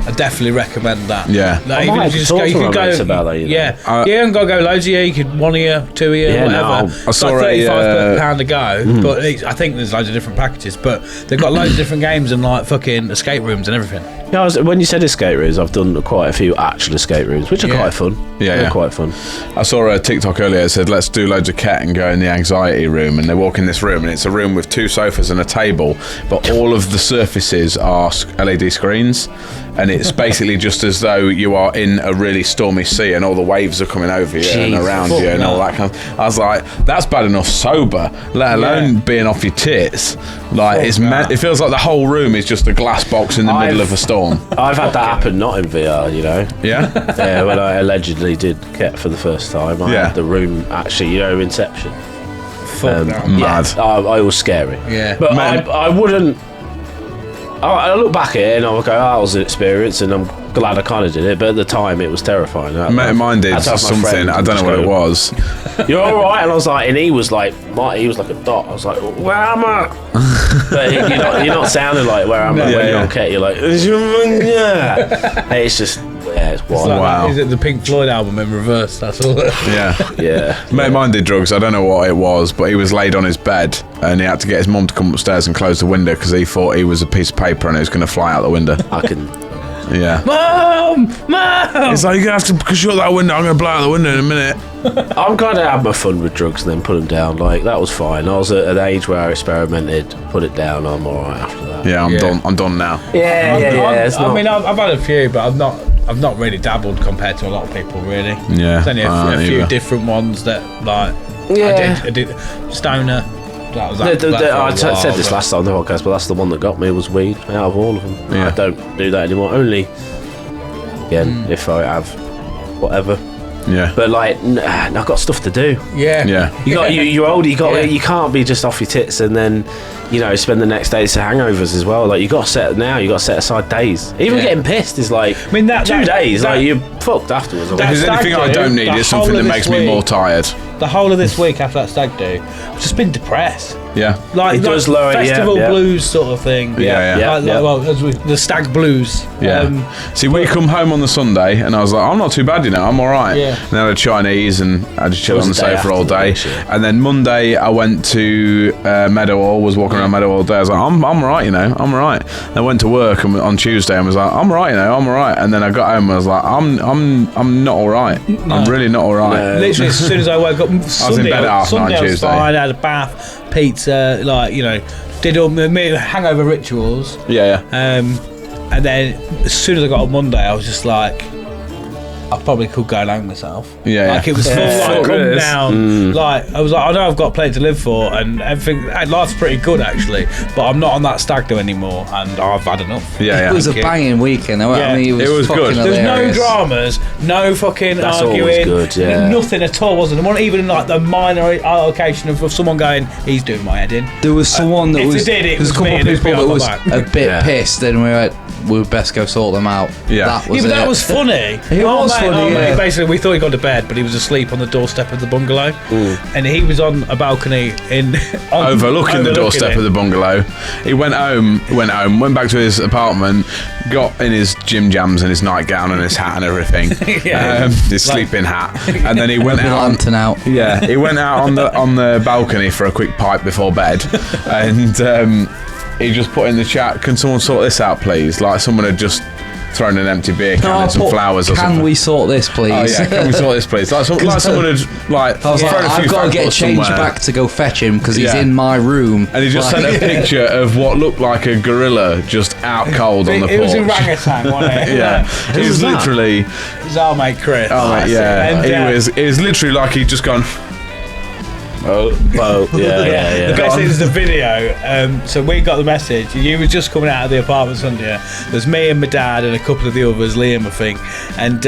I definitely recommend that. Yeah. Like, I might have to talk to you my could mates about that, you know. Yeah, you haven't got to go loads of you. You could one year, 2 year, Yeah, whatever. no, It's I saw like a, £35 to go, but I think there's loads of different packages. But they've got loads of different games and like fucking escape rooms and everything. Yeah, when you said escape rooms, I've done quite a few actual escape rooms, which are Yeah. quite fun. Yeah, They're yeah. quite fun. I saw a TikTok earlier that said, let's do loads of cat and go in the anxiety room, and they walk in this room, and it's a room with 2 sofas and a table, but all of the surfaces are LED screens, and it's basically just as though you are in a really stormy sea and all the waves are coming over you and Jeez, around you and all that kind of. I was like, that's bad enough sober, let alone being off your tits. Like, it feels like the whole room is just a glass box in the middle of a storm. I've had that happen, not in VR, you know. Yeah? Yeah, when I allegedly did Ket for the first time, I Yeah. had the room actually, you know, Inception. Fuck that. Mad. I was scary. Yeah. But Man. I wouldn't. I look back at it and I would go, that was an experience, and I'm glad I kind of did it. But at the time, it was terrifying. A mate of mine did had to have my something. friend I don't know what it was. You're all right, and I was like, and he was like a dot. I was like, where am I? But you're not sounding like where am I when you're on Ket. You're like, yeah. Hey, it's just. Yeah, it's wild. Wow. Is it the Pink Floyd album in reverse? That's all. Yeah. Mate of mine did drugs. I don't know what it was, but he was laid on his bed and he had to get his mum to come upstairs and close the window because he thought he was a piece of paper and he was going to fly out the window. I can. Yeah. Mom! It's like, you're going to have to shut that window. I'm going to blow out the window in a minute. I'm going to have my fun with drugs and then put them down. Like, that was fine. I was at an age where I experimented, put it down. I'm all right after that. Yeah, I'm done now. Yeah. I mean, I've had a few, but I've not really dabbled compared to a lot of people, really. Yeah. There's only a few either. different ones that, like, Yeah. I did Stoner. That was I said this last time on the podcast, but that's the one that got me was weed out of all of them. Yeah. I don't do that anymore. Only, again, if I have whatever. Yeah. But like, I've got stuff to do. Yeah. Yeah. You're older. You can't be just off your tits and then, spend the next day to hangovers as well. Like, you got to set aside days. Even getting pissed is like, I mean, that 2 days. that- like, you're fucked afterwards. If there's anything I don't need, it's something that makes me more tired. The whole of this week after that stag do, I've just been depressed. Yeah. Like, It does lower, festival yeah. blues sort of thing. Yeah. Well, the stag blues. Yeah. See, we come home on the Sunday, and I was like, I'm not too bad, I'm all right. Yeah. And then I had Chinese, and I just chilled on the was the day sofa all after, day. wasn't it? And then Monday, I went to Meadowhall, was walking around Meadowhall all day. I was like, I'm all right, I'm all right. And I went to work on Tuesday and was like, I'm all right, I'm all right. And then I got home and I was like, I'm not all right. I'm really not all right. Literally, as soon as I woke up, Sunday, bed at half 9 Sunday I was Tuesday. fine. I had a bath, pizza, did all my hangover rituals. Yeah. And then as soon as I got on Monday, I was just like, I probably could go and hang myself. Yeah. Like, it was full, like, come down. Like, I was like, I know I've got plenty to live for, and everything. Life's pretty good, actually, but I'm not on that stag do anymore, and I've had enough. Yeah. It was a banging weekend. I mean, It was fucking good. There's no hilarious. dramas, no fucking That's arguing. always good, yeah. Nothing at all, wasn't there? Wasn't even like the minor altercation of someone going, he's doing my head in. There was someone that if was. they did, it There's a was couple me of and it was people that behind was my a back. bit pissed, and we would best go sort them out. Yeah. That was Yeah, but that it. was funny. It was funny, mate, yeah. basically, we thought he got to bed, but he was asleep on the doorstep of the bungalow, and he was on a balcony Overlooking the doorstep of the bungalow. He went went back to his apartment, got in his gym jams and his nightgown and his hat and everything. Yeah. His sleeping hat. And then he went With a out. lantern out. Yeah, he went out on the balcony for a quick pipe before bed, and he just put in the chat, "Can someone sort this out, please?" Like someone had just thrown an empty beer can and some flowers or something. Can we sort this, please? Oh yeah, can we sort this, please? Like someone had like. I was like, thrown a few I've got to get photos changed somewhere. back to go fetch him because he's Yeah. in my room. And he just Like- sent a picture of what looked like a gorilla just out cold on the porch. It was orangutan, wasn't it? Yeah, it was literally. It was our mate Chris. Oh mate, yeah, And, it was literally like he'd just gone. Well, yeah. The best thing is the video. So we got the message. You were just coming out of the apartment Sunday. There's me and my dad and a couple of the others, Liam, I think. And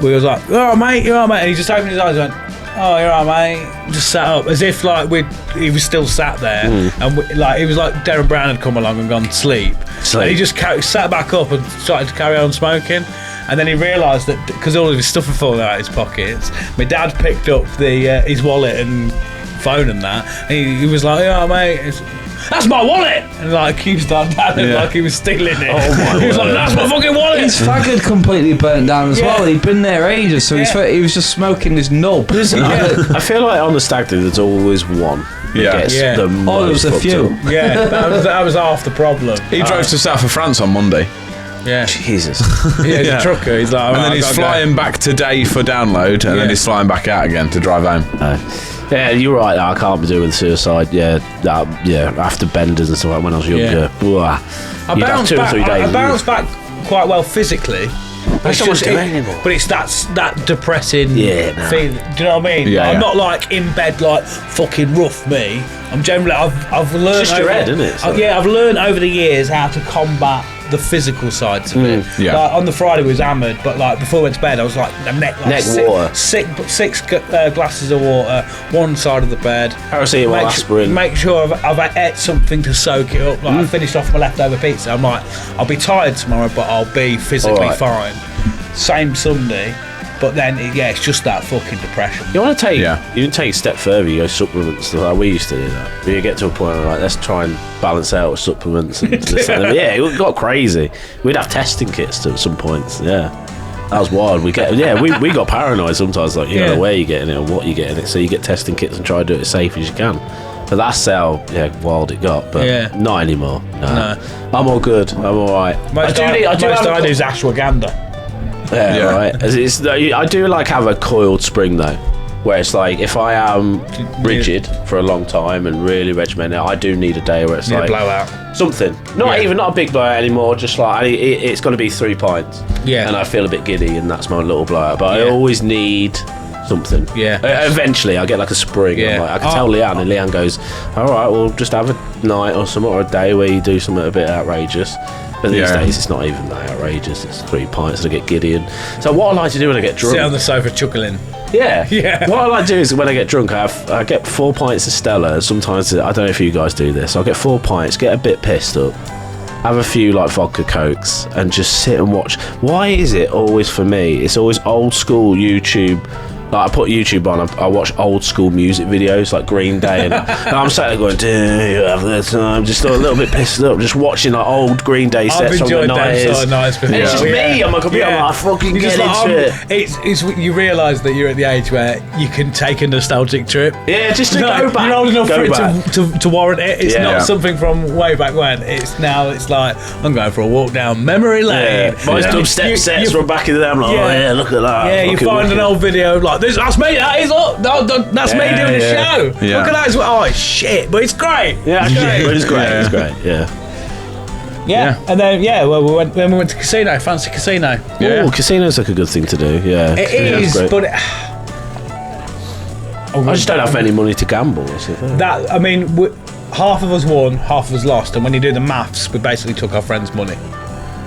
we was like, "Oh mate, you're all right, mate." And he just opened his eyes and went, "Oh, you're all right, mate." Just sat up as if like he was still sat there, and it was like Darren Brown had come along and gone to sleep. And he just sat back up and started to carry on smoking. And then he realised that because all of his stuff had fallen out of his pockets, my dad picked up his wallet and phone and that. And he was like, "Yeah, mate, that's my wallet!" And like accused our dad of like he was stealing it. Oh my He was like, word. "That's my fucking wallet!" His fag had completely burnt down as Yeah. well. He'd been there ages, so he was just smoking his nub. I feel like on the stag do, there's always one. that Yeah. gets Yeah. the Oh, there was most a fucked few. up. Yeah, that was half the problem. He drove to south of France on Monday, Yeah, Jesus. yeah, he's Yeah. a trucker. He's like, and then he's flying back today for download, and then he's flying back out again to drive home. Yeah, you're right. I can't be doing suicide. Yeah, after benders and stuff like when I was younger. I bounced back. I bounced back quite well physically. It's don't want just- to do it anymore. But it's that depressing Yeah, nah. feeling. Do you know what I mean? Yeah, I'm yeah. not like in bed like fucking rough me. I'm generally I've learned. It's just your head, isn't it? So- I've learned over the years how to combat the physical sides of it. Yeah. Like on the Friday we was hammered, but like before we went to bed I was like neck water. Six glasses of water, one side of the bed. Paracetamol, aspirin. Make sure I've ate something to soak it up. Like I finished off my leftover pizza. I'm like, I'll be tired tomorrow, but I'll be physically fine. Same Sunday. But then, it's just that fucking depression. You want to take, you can take a step further. You go supplements. Like we used to do that. You get to a point where like, let's try and balance out with supplements. And this and that. It got crazy. We'd have testing kits at some points. Yeah, that was wild. We got paranoid sometimes. Like you don't know where you're getting it or what you're getting it. So you get testing kits and try to do it as safe as you can. But that's how wild it got. But not anymore. No. I'm all good. I'm all right. Most I do is ashwagandha. Yeah, right. I do like have a coiled spring though, where it's like if I am rigid for a long time and really regimented, I do need a day where it's like blowout. Something. Not a big blowout anymore. Just like it's got to be 3 pints. Yeah. And I feel a bit giddy, and that's my little blowout. But I always need something. Yeah. Eventually, I get like a spring. Yeah. I can tell Leanne, and Leanne goes, "All right, we'll just have a night or something, or a day where you do something a bit outrageous." But these days, it's not even that outrageous. It's 3 pints and I get giddy. And so what I like to do when I get drunk... Sit on the sofa chuckling. Yeah. What I like to do is when I get drunk, I get 4 pints of Stella. Sometimes, I don't know if you guys do this. I'll get 4 pints, get a bit pissed up, have a few like vodka cokes, and just sit and watch. Why is it always for me? It's always old school YouTube. Like I put YouTube on, I watch old school music videos like Green Day, and I'm sat there going, "Do you have the time?" Just a little bit pissed up, just watching like old Green Day sets from the 90s. And it's just me on my computer. I'm like, I fucking get into it. It's you realise that you're at the age where you can take a nostalgic trip. Yeah, just to go back. You're old enough for it to warrant it. It's not something from way back when. It's like I'm going for a walk down memory lane. My dubstep sets from back in the day. I'm like, oh yeah, look at that. Yeah, you find an old video like. That's me. That is. That's me doing a show. Look at that. Oh shit! But it's great. Yeah, it's great. It's great. Yeah. And then when we went to casino, fancy casino. Yeah. Oh, casino's like a good thing to do. Yeah, it is. But I just don't have any money to gamble. Half of us won, half of us lost, and when you do the maths, we basically took our friends' money.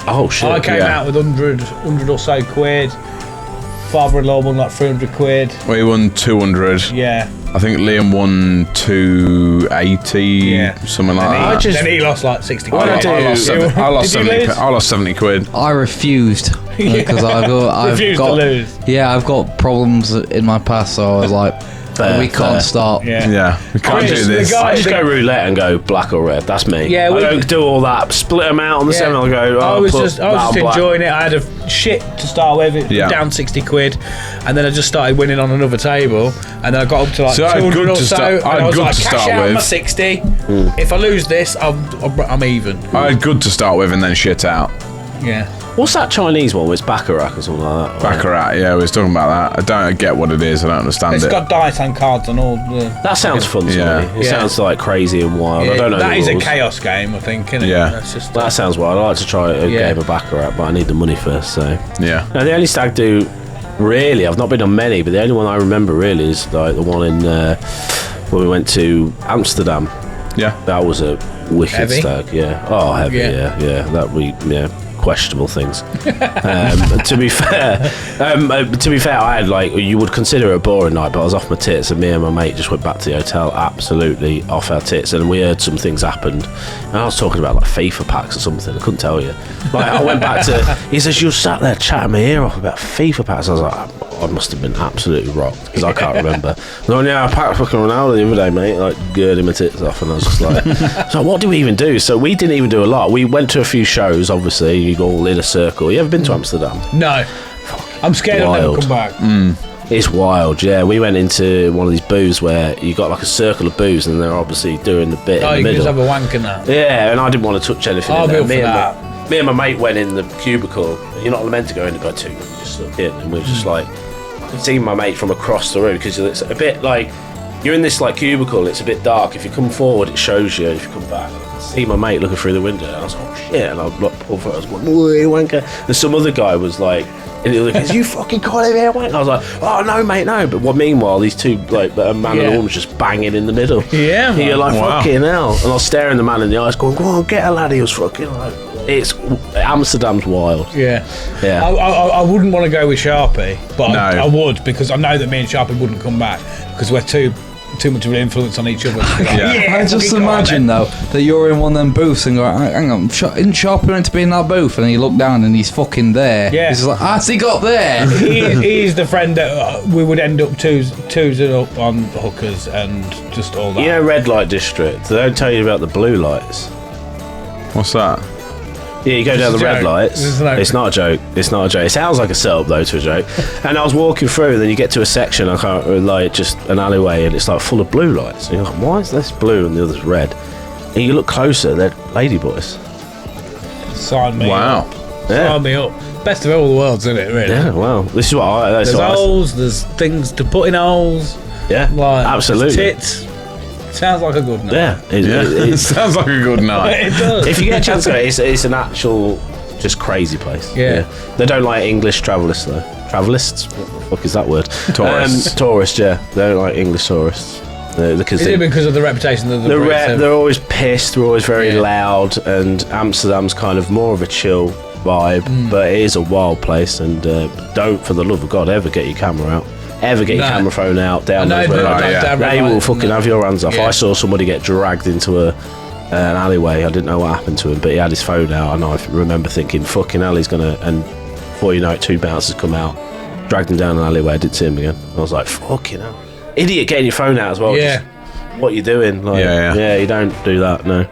Oh shit! I came out with 100 or so quid. Father-in-law won like 300 quid. Well, he won 200. Yeah. I think Liam won 280, something like that. Then he lost like 60 quid. I lost 70 quid. I refused because I've got problems in my past, so I was like, we can't start. Yeah, we can't do this. I just go roulette and go black or red. That's me. Yeah, I don't do all that. Split them out on the 7. I'll go. I was just enjoying it. I had a shit to start with. Down 60 quid, and then I just started winning on another table, and then I got up to like 200 or so. And I was like, cash out my 60. If I lose this, I'm even. I had good to start with, and then shit out. Yeah. What's that Chinese one? It's Baccarat or something like that. Baccarat, we was talking about that. I don't get what it is. I don't understand it. It's got dice and cards and all. That sounds fun to me. It sounds like crazy and wild. I don't know. That is a chaos game, I think, isn't it? Yeah. That sounds wild. I'd like to try a game of Baccarat, but I need the money first. So yeah. Now, the only stag do, really, I've not been on many, but the only one I remember really is like the one in when we went to Amsterdam. Yeah. That was a wicked stag. Yeah. Oh, heavy. Yeah. Questionable things. To be fair, I had like, you would consider it a boring night, but I was off my tits, and me and my mate just went back to the hotel absolutely off our tits, and we heard some things happened, and I was talking about like FIFA packs or something. I couldn't tell you. Like I went back to. He says, "You sat there chatting my ear off about FIFA packs." I was like, I must have been absolutely rocked because I can't remember. No, I packed fucking Ronaldo the other day, mate, like girding my tits off, and I was just like, so what do we even do? So we didn't even do a lot. We went to a few shows, obviously. You go all in a circle. You ever been to Amsterdam? No. I'm scared I'll never come back. It's wild, yeah. We went into one of these booths where you got like a circle of booths, and they're obviously doing the bit in the middle. You can just have a wank in that. Yeah, and I didn't want to touch anything in there. Me and my mate went in the cubicle. You're not meant to go in the two. You just look in, and we were just like, I could see my mate from across the room because it's a bit like you're in this like cubicle. It's a bit dark. If you come forward, it shows you. If you come back, I can see my mate looking through the window. And I was like, oh shit! And I like pulled for it. I was like, "Oi, wanker!" And some other guy was like, and he was like, "You fucking call him here, wanker?" I was like, "Oh no, mate, no." But meanwhile, these two like a man and a woman just banging in the middle. Yeah, man. And you're like, Wow. fucking hell. And I was staring the man in the eyes, going, "Go on, get a lad." He was fucking like, it's Amsterdam's wild. Yeah. Yeah. I wouldn't want to go with Sharpie, but No. I would, because I know that me and Sharpie wouldn't come back because we're too much of an influence on each other. Yeah. I just imagine though that you're in one of them booths and go, hang on, isn't Sharpie meant to be in that booth? And you look down and he's fucking there. Yeah. He's like, how's he got there? He's the friend that we would end up twosing up on hookers and just all that. You know, red light district. They don't tell you about the blue lights. What's that? Yeah, you go down the red lights. It's not a joke. It's not a joke. It sounds like a setup though to a joke. And I was walking through, and then you get to a section, I can't like just an alleyway, and it's like full of blue lights. And you're like, why is this blue and the other's red? And you look closer, they're ladyboys. Sign me Wow. up. Yeah. Sign me up. Best of all the worlds, isn't it, really? Yeah, well, this is what that's There's what holes, there's things to put in holes. yeah, Like, absolutely. Tits. Sounds like a good night. Yeah, It sounds like a good night. It does. if you get a chance to go, it's an actual just crazy place. Yeah. They don't like English travellers though. Travelists? What the fuck is that word? Tourists. Tourists, yeah. They don't like English tourists. Because Is it because of the reputation of the Brits have- they're always pissed, they're always very Yeah. loud, and Amsterdam's kind of more of a chill vibe, but it is a wild place, and don't, for the love of God, ever get your camera out. Ever get your No. camera phone out, down I know, those red but lights. yeah. down red They will lights, fucking no. have your hands off. Yeah. I saw somebody get dragged into an alleyway. I didn't know what happened to him, but he had his phone out, and I remember thinking, fucking hell, he's gonna, and before you know it, two bouncers come out, dragged him down an alleyway. I didn't see him again. I was like, fucking hell. Idiot getting your phone out as well. Yeah. Just, what you doing? Like, Yeah. you don't do that, no.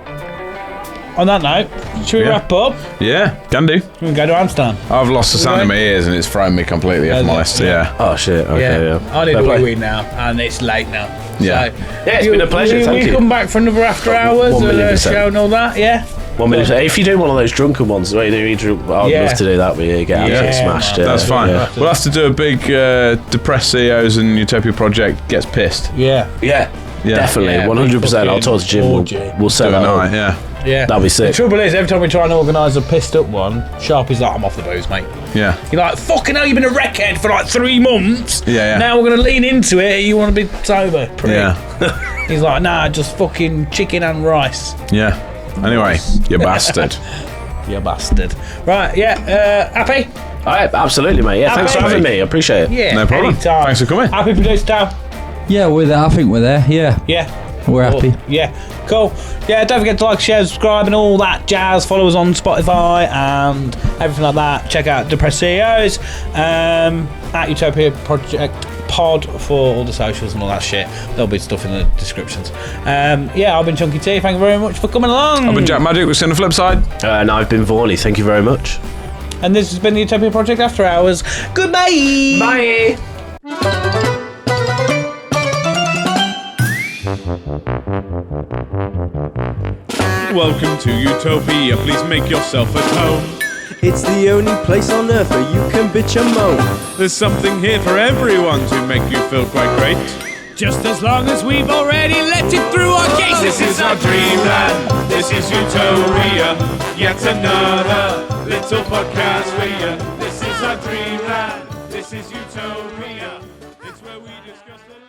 On that note, should we Yeah. wrap up? Yeah, can do. We can go to Amsterdam. I've lost the sound in my ears and it's thrown me completely, if I'm Has it? honest. Yeah. Yeah. Oh shit, okay, yeah. I need Fair a play. wee now, and it's late now. Yeah. So, Yeah, it's been a pleasure, thank we you. come back for another after hours, 1,000,000%. show and all that, yeah? 1 minute. If you do one of those drunken ones, where you drunk, I'd Yeah. love to do that with you. Get absolutely Yeah, smashed. man. That's fine. Yeah. We'll have to do a big Depressed CEOs and Utopia Project gets pissed. Yeah. Yeah, Yeah. definitely, Yeah, 100%. I'll talk to Jim. orgy. We'll set Do a that night, up. yeah. Yeah. That'll be sick. The trouble is, every time we try and organise a pissed up one, Sharpie's like, I'm off the booze, mate. Yeah. You're like, fucking hell, you've been a wreckhead for like 3 months. Yeah. Now we're going to lean into it. You want to be sober, prick. Yeah. He's like, nah, just fucking chicken and rice. Yeah. Anyway, you bastard. You bastard. Right, yeah, happy? All right, absolutely, mate. Yeah, thanks for Happy. having me. I appreciate it. Yeah. No problem. Anytime. Thanks for coming. Happy producer Tal? Yeah, we're there. I think we're there. Yeah, Yeah. we're happy. Yeah, cool. Yeah, don't forget to like, share, subscribe, and all that jazz. Follow us on Spotify and everything like that. Check out Depressed CEOs at Utopia Project Pod for all the socials and all that shit. There'll be stuff in the descriptions. Yeah, I've been Chunky T. Thank you very much for coming along. I've been Jack Magic. We'll see you on the flip side. And I've been Voorny. Thank you very much. And this has been the Utopia Project After Hours. Goodbye. Bye. Welcome to Utopia. Please make yourself at home. It's the only place on earth where you can bitch and moan. There's something here for everyone to make you feel quite great. Just as long as we've already let it through our gates. This is our dreamland. This is Utopia. Yet another little podcast for you. This is our dreamland. This is Utopia. It's where we discuss the